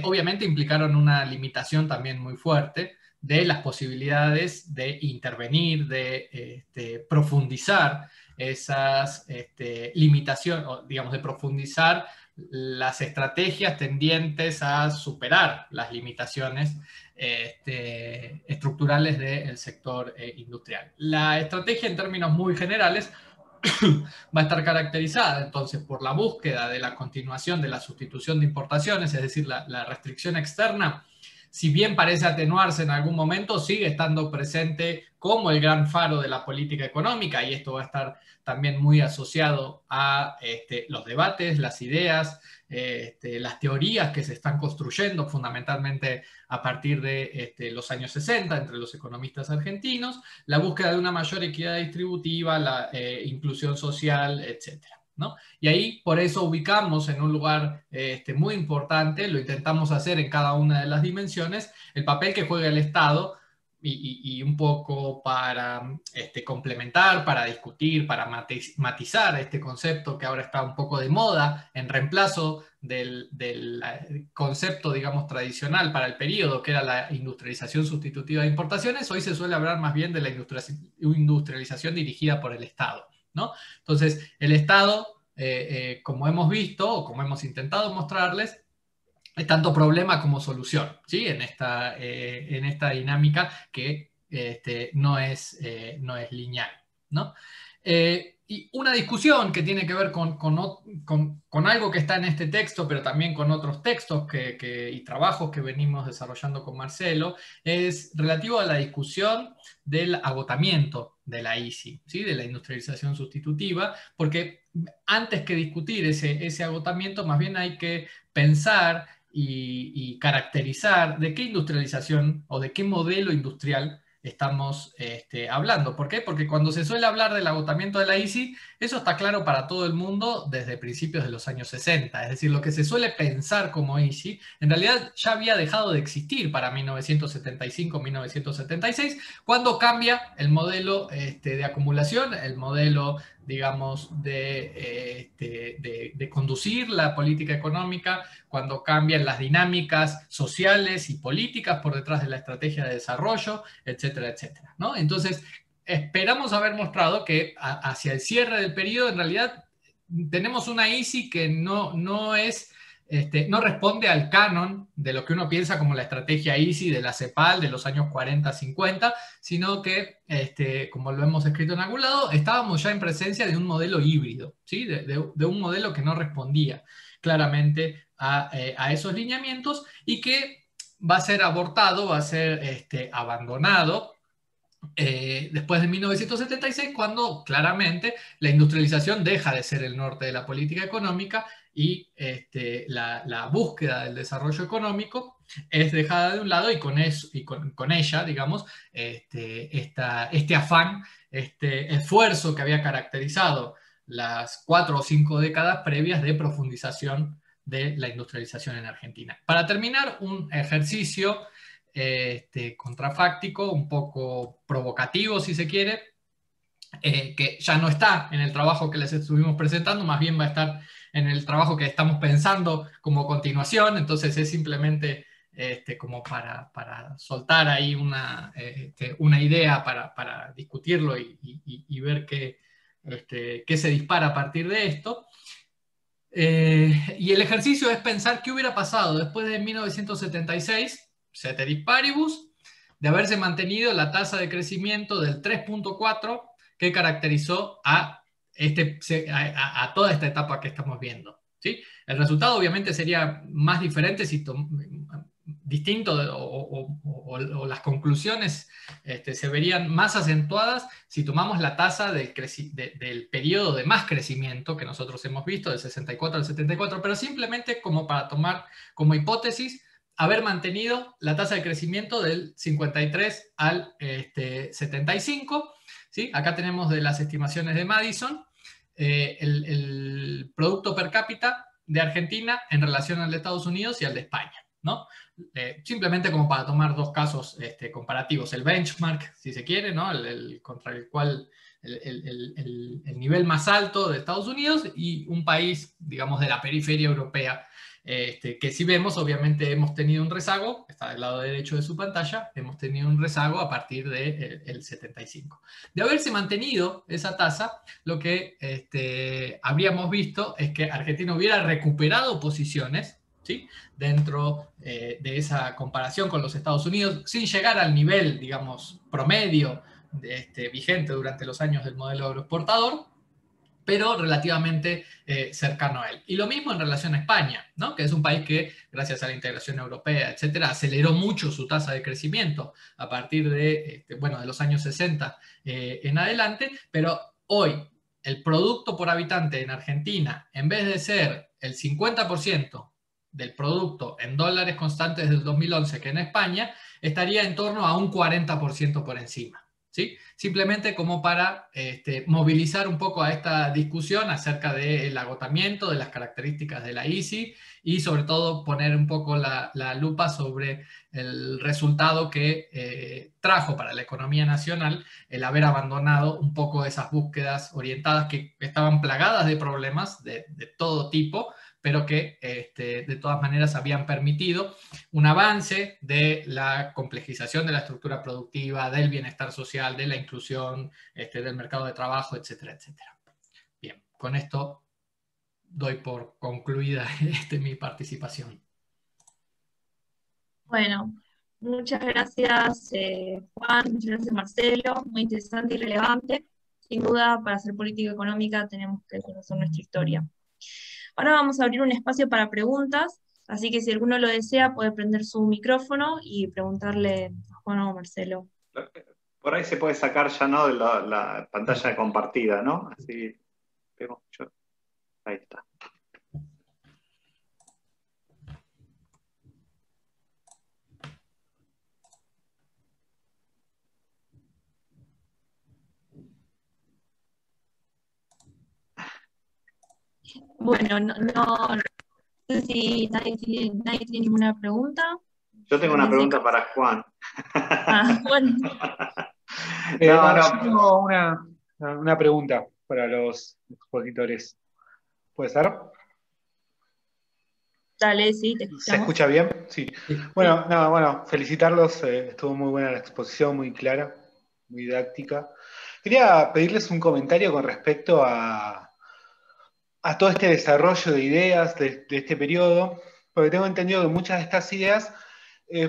Obviamente implicaron una limitación también muy fuerte de las posibilidades de intervenir, de profundizar esas limitaciones, digamos, de profundizar las estrategias tendientes a superar las limitaciones estructurales del sector industrial. La estrategia, en términos muy generales, va a estar caracterizada entonces por la búsqueda de la continuación de la sustitución de importaciones, es decir, la restricción externa, si bien parece atenuarse en algún momento, sigue estando presente como el gran faro de la política económica, y esto va a estar también muy asociado a los debates, las ideas, las teorías que se están construyendo fundamentalmente a partir de los años 60 entre los economistas argentinos, la búsqueda de una mayor equidad distributiva, la inclusión social, etcétera, ¿no? Y ahí por eso ubicamos en un lugar muy importante, lo intentamos hacer en cada una de las dimensiones, el papel que juega el Estado, y un poco para complementar, para discutir, para matizar este concepto que ahora está un poco de moda, en reemplazo del concepto, digamos, tradicional para el periodo, que era la industrialización sustitutiva de importaciones. Hoy se suele hablar más bien de la industrialización dirigida por el Estado, ¿no? Entonces, el Estado, como hemos visto o como hemos intentado mostrarles, es tanto problema como solución, ¿sí? En esta dinámica que no es lineal, ¿no? Y una discusión que tiene que ver con algo que está en este texto, pero también con otros textos y trabajos que venimos desarrollando con Marcelo, es relativo a la discusión del agotamiento de la ISI, ¿sí? De la industrialización sustitutiva, porque antes que discutir ese agotamiento, más bien hay que pensar y caracterizar de qué industrialización o de qué modelo industrial estamos hablando. ¿Por qué? Porque cuando se suele hablar del agotamiento de la ICI, eso está claro para todo el mundo desde principios de los años 60. Es decir, lo que se suele pensar como ICI, en realidad ya había dejado de existir para 1975-1976, cuando cambia el modelo de acumulación, el modelo, digamos, de conducir la política económica, cuando cambian las dinámicas sociales y políticas por detrás de la estrategia de desarrollo, etcétera, etcétera, ¿no? Entonces, esperamos haber mostrado que hacia el cierre del periodo, en realidad, tenemos una ICI que no es... no responde al canon de lo que uno piensa como la estrategia ICI de la CEPAL de los años 40-50, sino que, como lo hemos escrito en algún lado, estábamos ya en presencia de un modelo híbrido, ¿sí? de un modelo que no respondía claramente a esos lineamientos y que va a ser abortado, va a ser abandonado después de 1976, cuando claramente la industrialización deja de ser el norte de la política económica y la búsqueda del desarrollo económico es dejada de un lado y con, eso, y con ella, digamos, este afán, este esfuerzo que había caracterizado las 4 o 5 décadas previas de profundización de la industrialización en Argentina. Para terminar, un ejercicio contrafáctico, un poco provocativo si se quiere, que ya no está en el trabajo que les estuvimos presentando, más bien va a estar en el trabajo que estamos pensando como continuación, entonces es simplemente como para soltar ahí una idea para discutirlo y ver qué se dispara a partir de esto. Y el ejercicio es pensar qué hubiera pasado después de 1976, ceteris paribus, de haberse mantenido la tasa de crecimiento del 3.4 que caracterizó a toda esta etapa que estamos viendo, ¿sí? El resultado obviamente sería más diferente distinto o las conclusiones se verían más acentuadas si tomamos la tasa del periodo de más crecimiento que nosotros hemos visto, del 64 al 74, pero simplemente como para tomar como hipótesis haber mantenido la tasa de crecimiento del 53 al 75. ¿Sí? Acá tenemos de las estimaciones de Madison el producto per cápita de Argentina en relación al de Estados Unidos y al de España, ¿no? Simplemente como para tomar dos casos comparativos, el benchmark, si se quiere, ¿no? Contra el cual el nivel más alto de Estados Unidos y un país, digamos, de la periferia europea, que si vemos, obviamente hemos tenido un rezago, está del lado derecho de su pantalla, hemos tenido un rezago a partir del 75. De haberse mantenido esa tasa, lo que habríamos visto es que Argentina hubiera recuperado posiciones, ¿sí? Dentro de esa comparación con los Estados Unidos, sin llegar al nivel, digamos, promedio vigente durante los años del modelo agroexportador, pero relativamente cercano a él. Y lo mismo en relación a España, ¿no? Que es un país que, gracias a la integración europea, etcétera, aceleró mucho su tasa de crecimiento a partir de los años 60 en adelante, pero hoy el producto por habitante en Argentina, en vez de ser el 50% del producto en dólares constantes del 2011 que en España, estaría en torno a un 40% por encima. ¿Sí? Simplemente como para movilizar un poco a esta discusión acerca del agotamiento, de las características de la ICI y sobre todo poner un poco la lupa sobre el resultado que trajo para la economía nacional el haber abandonado un poco esas búsquedas orientadas que estaban plagadas de problemas de todo tipo, pero que de todas maneras habían permitido un avance de la complejización de la estructura productiva, del bienestar social, de la inclusión del mercado de trabajo, etcétera, etcétera. Bien, con esto doy por concluida mi participación. Bueno, muchas gracias Juan, muchas gracias Marcelo, muy interesante y relevante. Sin duda, para hacer política económica tenemos que conocer nuestra historia. Ahora vamos a abrir un espacio para preguntas, así que si alguno lo desea puede prender su micrófono y preguntarle a Juan o Marcelo. Por ahí se puede sacar ya, ¿no? La pantalla compartida, ¿no? Así vemos yo. Ahí está. Bueno, no sé si nadie tiene ninguna pregunta. Yo tengo una En ese pregunta caso. para Juan. Bueno, No, No, yo no. tengo una pregunta para los expositores. ¿Puede ser? dale, sí, te ¿Se escuchamos. escucha bien? Sí. Sí. Bueno, nada, bueno, felicitarlos. Estuvo muy buena la exposición, muy clara, muy didáctica. Quería pedirles un comentario con respecto a todo este desarrollo de ideas de este periodo, porque tengo entendido que muchas de estas ideas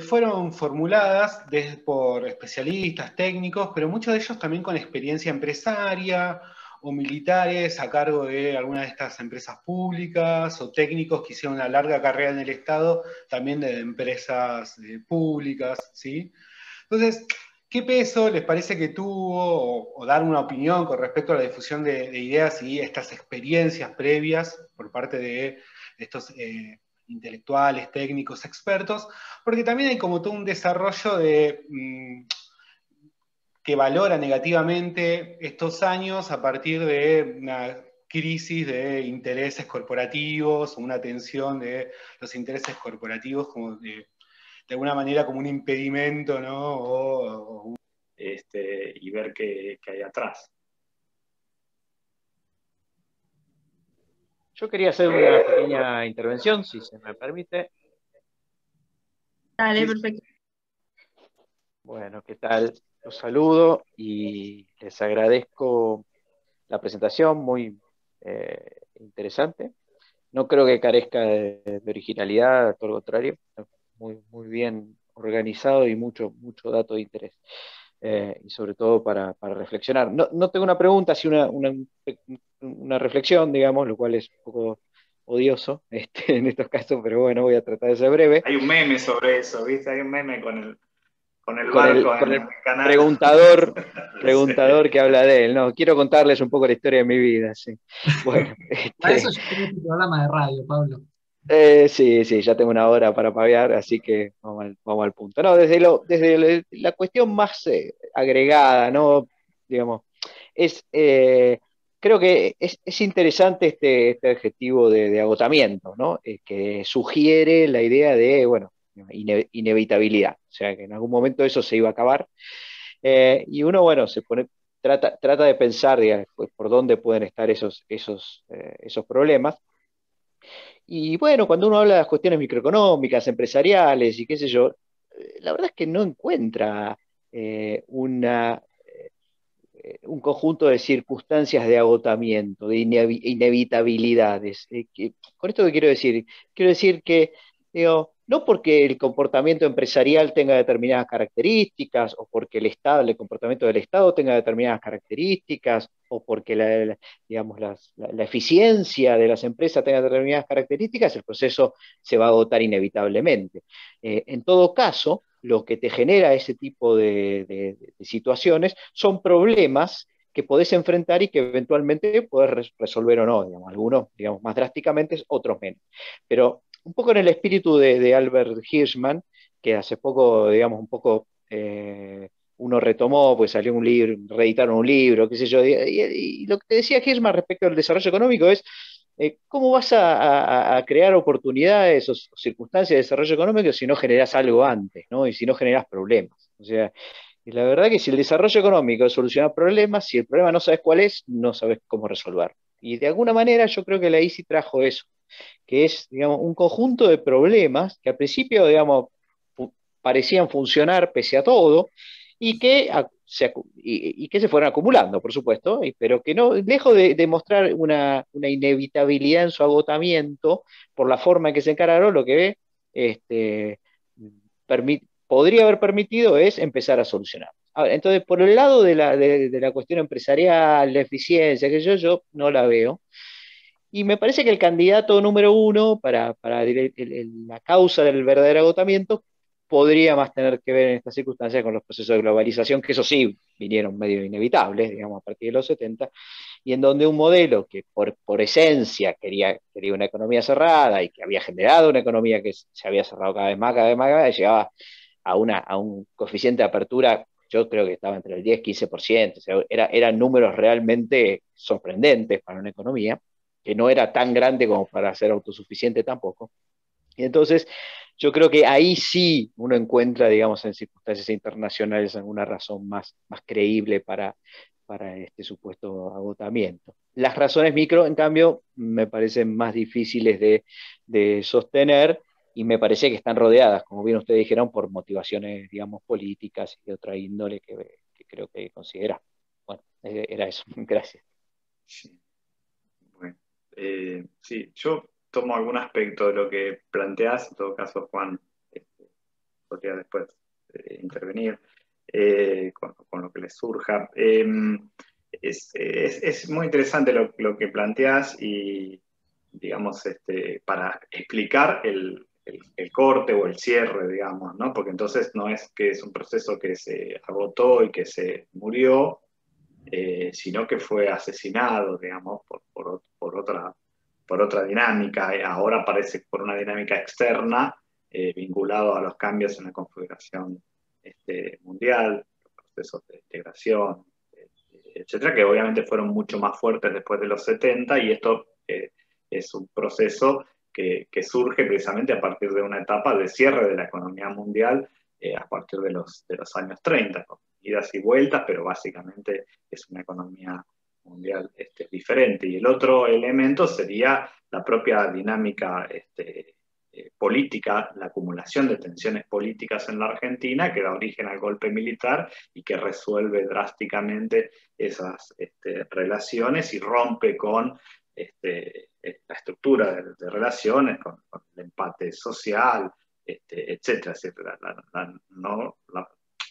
fueron formuladas por especialistas, técnicos, pero muchos de ellos también con experiencia empresaria o militares a cargo de alguna de estas empresas públicas o técnicos que hicieron una larga carrera en el Estado, también de empresas públicas, ¿sí? Entonces, ¿qué peso les parece que tuvo o dar una opinión con respecto a la difusión de ideas y estas experiencias previas por parte de estos intelectuales, técnicos, expertos? Porque también hay como todo un desarrollo que valora negativamente estos años a partir de una crisis de intereses corporativos, o una tensión de los intereses corporativos como de alguna manera como un impedimento, ¿no? Y ver qué hay atrás. Yo quería hacer una pequeña intervención, si se me permite. Dale, perfecto. Bueno, ¿qué tal? Los saludo y les agradezco la presentación, muy interesante. No creo que carezca de originalidad, todo lo contrario, muy, muy bien organizado y mucho dato de interés. Y sobre todo para reflexionar. No tengo una pregunta, sino una reflexión, digamos, lo cual es un poco odioso en estos casos, pero bueno, voy a tratar de ser breve. Hay un meme sobre eso, ¿viste? Hay un meme con el Con barco con en el el canal. preguntador que habla de él. No, quiero contarles un poco la historia de mi vida, sí. Bueno, Para eso ya tenés tu programa de radio, Pablo. sí, ya tengo una hora para paviar, así que vamos al punto. No, desde la cuestión más agregada, ¿no? Digamos, creo que es interesante este adjetivo de agotamiento, ¿no? Que sugiere la idea de, bueno, inevitabilidad, o sea, que en algún momento eso se iba a acabar. Y uno, bueno, trata de pensar, digamos, pues, por dónde pueden estar esos problemas. Y bueno, cuando uno habla de las cuestiones microeconómicas, empresariales y qué sé yo, la verdad es que no encuentra un conjunto de circunstancias de agotamiento, de inevitabilidades. ¿Con esto qué quiero decir? Quiero decir que, digo, no porque el comportamiento empresarial tenga determinadas características, o porque el comportamiento del Estado tenga determinadas características, o porque digamos, la eficiencia de las empresas tenga determinadas características, el proceso se va a agotar inevitablemente. En todo caso, lo que te genera ese tipo de situaciones son problemas que podés enfrentar y que eventualmente podés resolver o no, digamos, algunos, digamos, más drásticamente, otros menos. Pero un poco en el espíritu de Albert Hirschman, que hace poco, digamos, un poco uno retomó, pues salió un libro, reeditaron un libro, qué sé yo, y lo que te decía Hirschman respecto al desarrollo económico es ¿cómo vas a crear oportunidades o circunstancias de desarrollo económico si no generás algo antes, ¿no? Y si no generás problemas? O sea, y la verdad que si el desarrollo económico es solucionar problemas, si el problema no sabes cuál es, no sabes cómo resolverlo. Y de alguna manera yo creo que la ICI trajo eso, que es, digamos, un conjunto de problemas que al principio, digamos, parecían funcionar pese a todo, y que se fueron acumulando, por supuesto, pero que no, lejos de mostrar una inevitabilidad en su agotamiento por la forma en que se encararon, lo que este, podría haber permitido es empezar a solucionar. Ahora, entonces, por el lado de la cuestión empresarial, la eficiencia, que yo no la veo. Y me parece que el candidato número uno para la causa del verdadero agotamiento podría más tener que ver en estas circunstancias con los procesos de globalización, que eso sí vinieron medio inevitables, digamos, a partir de los 70, y en donde un modelo que por esencia quería una economía cerrada y que había generado una economía que se había cerrado cada vez más, llegaba a un coeficiente de apertura, yo creo que estaba entre el 10 y 15%, o sea, eran números realmente sorprendentes para una economía. que no era tan grande como para ser autosuficiente tampoco. Y entonces, yo creo que ahí sí uno encuentra, digamos, en circunstancias internacionales alguna razón más creíble para este supuesto agotamiento. Las razones micro, en cambio, me parecen más difíciles de sostener y me parece que están rodeadas, como bien ustedes dijeron, por motivaciones, digamos, políticas y de otra índole que creo que hay que considerar. Bueno, era eso. Gracias. Sí, bueno, sí, yo tomo algún aspecto de lo que planteás, en todo caso, Juan, podría después intervenir con lo que les surja. Es muy interesante lo que planteás y, digamos, para explicar el corte o el cierre, digamos, ¿no? Porque entonces no es que es un proceso que se agotó y que se murió, sino que fue asesinado, digamos, por otra dinámica. Ahora parece por una dinámica externa vinculado a los cambios en la configuración mundial, los procesos de integración, etcétera, que obviamente fueron mucho más fuertes después de los 70, y esto es un proceso que surge precisamente a partir de una etapa de cierre de la economía mundial a partir de los años 30, con idas y vueltas, pero básicamente es una economía mundial diferente. Y el otro elemento sería la propia dinámica política, la acumulación de tensiones políticas en la Argentina, que da origen al golpe militar y que resuelve drásticamente esas relaciones y rompe con la estructura de relaciones, con el empate social, etcétera, etcétera.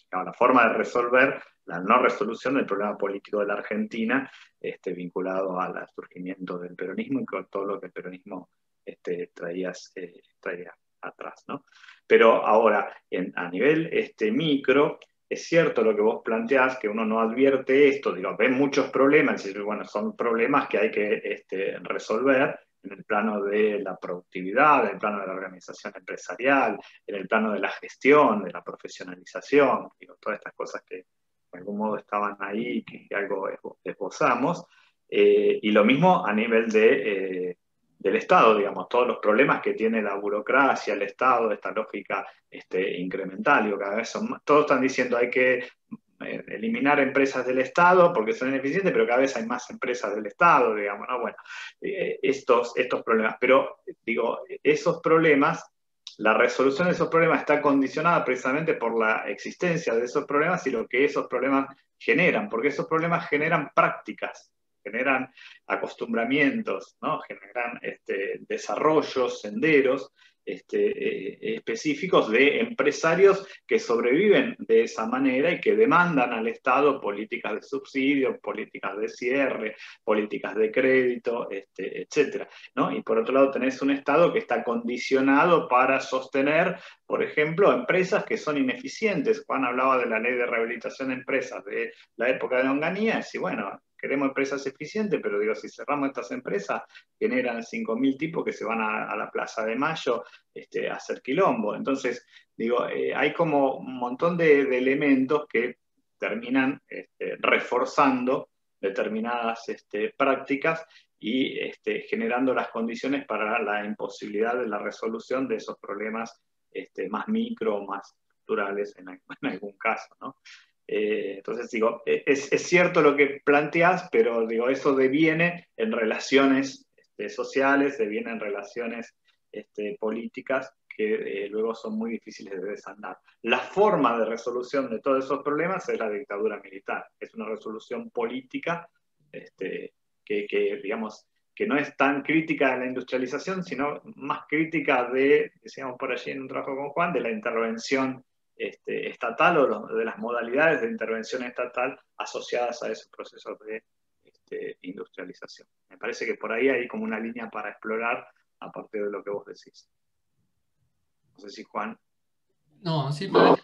La forma de resolver la no resolución del problema político de la Argentina, vinculado al surgimiento del peronismo y con todo lo que el peronismo traía atrás, ¿no? Pero ahora, a nivel micro, es cierto lo que vos planteás, que uno no advierte esto, digo, ven muchos problemas, y bueno, son problemas que hay que resolver en el plano de la productividad, en el plano de la organización empresarial, en el plano de la gestión, de la profesionalización, digo, todas estas cosas que de algún modo estaban ahí, que algo esbozamos, y lo mismo a nivel del Estado, digamos, todos los problemas que tiene la burocracia, el Estado, esta lógica incremental, digo, cada vez todos están diciendo hay que eliminar empresas del Estado porque son ineficientes, pero cada vez hay más empresas del Estado, digamos, ¿no? Bueno, estos problemas, pero digo, esos problemas, la resolución de esos problemas está condicionada precisamente por la existencia de esos problemas y lo que esos problemas generan, porque esos problemas generan prácticas, generan acostumbramientos, ¿no? Generan desarrollos, senderos específicos de empresarios que sobreviven de esa manera y que demandan al Estado políticas de subsidio, políticas de cierre, políticas de crédito, etcétera, ¿no? Y por otro lado tenés un Estado que está condicionado para sostener, por ejemplo, empresas que son ineficientes. Juan hablaba de la ley de rehabilitación de empresas de la época de Onganía, y bueno, queremos empresas eficientes, pero digo, si cerramos estas empresas, generan 5.000 tipos que se van a la Plaza de Mayo a hacer quilombo. Entonces, digo, hay como un montón de elementos que terminan reforzando determinadas prácticas y generando las condiciones para la imposibilidad de la resolución de esos problemas más micro, más estructurales en algún caso, ¿no? Entonces digo, es cierto lo que planteás, pero digo, eso deviene en relaciones sociales, deviene en relaciones políticas que luego son muy difíciles de desandar. La forma de resolución de todos esos problemas es la dictadura militar, es una resolución política que digamos, que no es tan crítica de la industrialización, sino más crítica de, decíamos por allí en un trabajo con Juan, de la intervención estatal o de las modalidades de intervención estatal asociadas a esos procesos de industrialización. Me parece que por ahí hay como una línea para explorar a partir de lo que vos decís. No sé si Juan. No, simplemente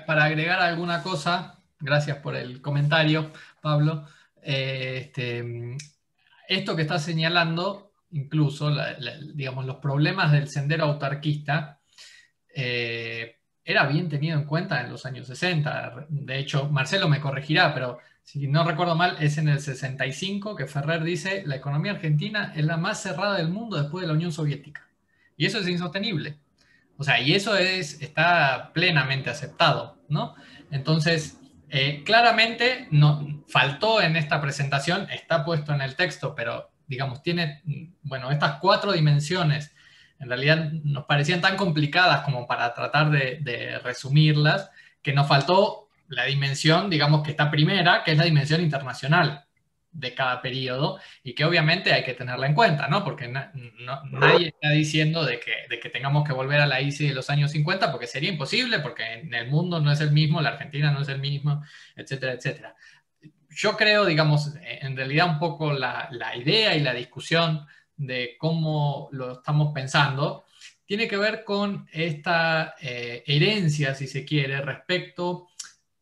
para agregar alguna cosa, gracias por el comentario, Pablo. Esto que está señalando, incluso, digamos, los problemas del sendero autarquista, era bien tenido en cuenta en los años 60. De hecho, Marcelo me corregirá, pero si no recuerdo mal, es en el 65 que Ferrer dice, la economía argentina es la más cerrada del mundo después de la Unión Soviética. Y eso es insostenible. O sea, y eso está plenamente aceptado, ¿no? Entonces, claramente no, faltó en esta presentación, está puesto en el texto, pero digamos, tiene, bueno, estas 4 dimensiones, en realidad nos parecían tan complicadas como para tratar de resumirlas, que nos faltó la dimensión, digamos, que está primera, que es la dimensión internacional de cada periodo y que obviamente hay que tenerla en cuenta, ¿no? Porque nadie está diciendo de que tengamos que volver a la ICI de los años 50 porque sería imposible, porque en el mundo no es el mismo, la Argentina no es el mismo, etcétera, etcétera. Yo creo, digamos, en realidad un poco la idea y la discusión de cómo lo estamos pensando tiene que ver con esta herencia, si se quiere, respecto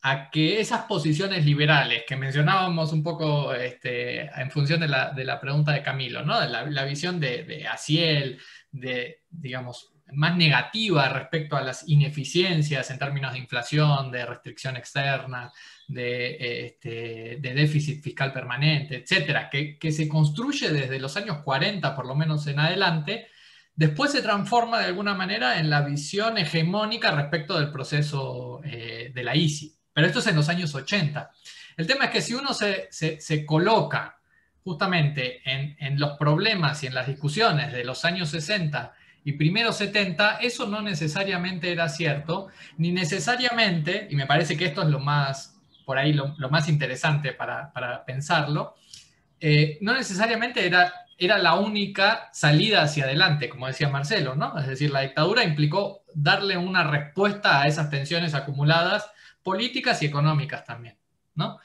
a que esas posiciones liberales que mencionábamos un poco en función de la pregunta de Camilo, ¿no? La visión de Aciel, digamos, más negativa respecto a las ineficiencias en términos de inflación, de restricción externa, de déficit fiscal permanente, etcétera, que se construye desde los años 40 por lo menos en adelante, después se transforma de alguna manera en la visión hegemónica respecto del proceso de la ICI. Pero esto es en los años 80. El tema es que si uno se coloca justamente en los problemas y en las discusiones de los años 60 y primeros 70, eso no necesariamente era cierto, ni necesariamente, y me parece que esto es lo más, por ahí lo más interesante para pensarlo, no necesariamente era la única salida hacia adelante, como decía Marcelo, ¿no? Es decir, la dictadura implicó darle una respuesta a esas tensiones acumuladas, políticas y económicas también, ¿no?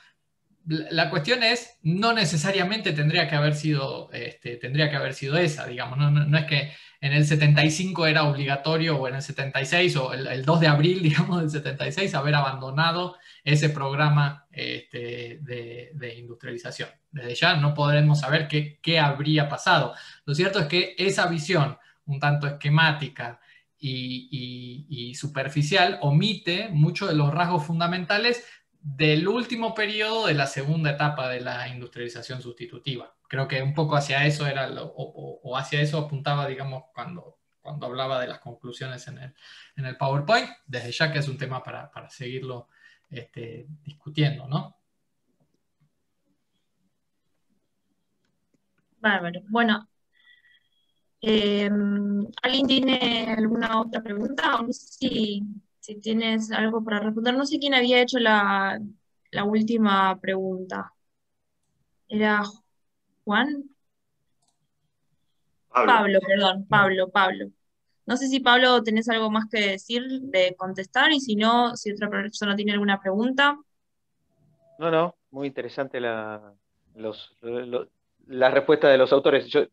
La cuestión es, no necesariamente tendría que haber sido esa, digamos, no es que en el 75 era obligatorio o en el 76 o el 2 de abril, digamos, del 76 haber abandonado ese programa de industrialización. Desde ya no podremos saber qué habría pasado. Lo cierto es que esa visión un tanto esquemática y superficial omite muchos de los rasgos fundamentales del último periodo de la segunda etapa de la industrialización sustitutiva. Creo que un poco hacia eso era, o hacia eso apuntaba, digamos, cuando hablaba de las conclusiones en el PowerPoint, desde ya que es un tema para seguirlo discutiendo, ¿no? Bárbaro. Bueno, ¿alguien tiene alguna otra pregunta? No sé si tienes algo para responder. No sé quién había hecho la última pregunta. ¿Era Juan? Pablo, perdón, Pablo. No sé si Pablo tenés algo más que decir, de contestar, y si no, si otra persona tiene alguna pregunta. No, muy interesante la respuesta de los autores. Yo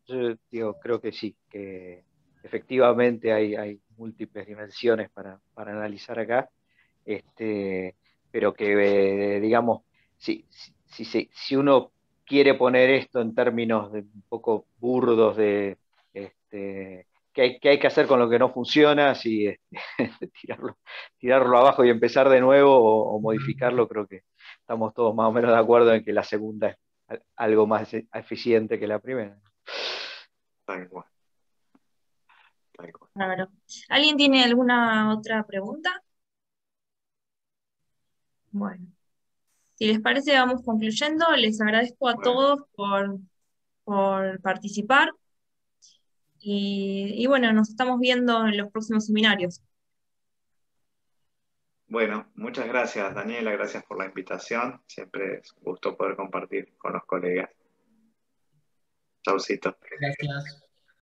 digo, creo que sí, que efectivamente hay múltiples dimensiones para analizar acá, pero que, digamos, si uno quiere poner esto en términos de un poco burdos de qué hay que hacer con lo que no funciona, si tirarlo abajo y empezar de nuevo o modificarlo, creo que estamos todos más o menos de acuerdo en que la segunda es algo más eficiente que la primera. Tal cual. Claro. ¿Alguien tiene alguna otra pregunta? Bueno, si les parece, vamos concluyendo. Les agradezco a todos por participar y bueno, nos estamos viendo en los próximos seminarios. Bueno, muchas gracias, Daniela, gracias por la invitación. Siempre es un gusto poder compartir con los colegas. Chaucito. Gracias.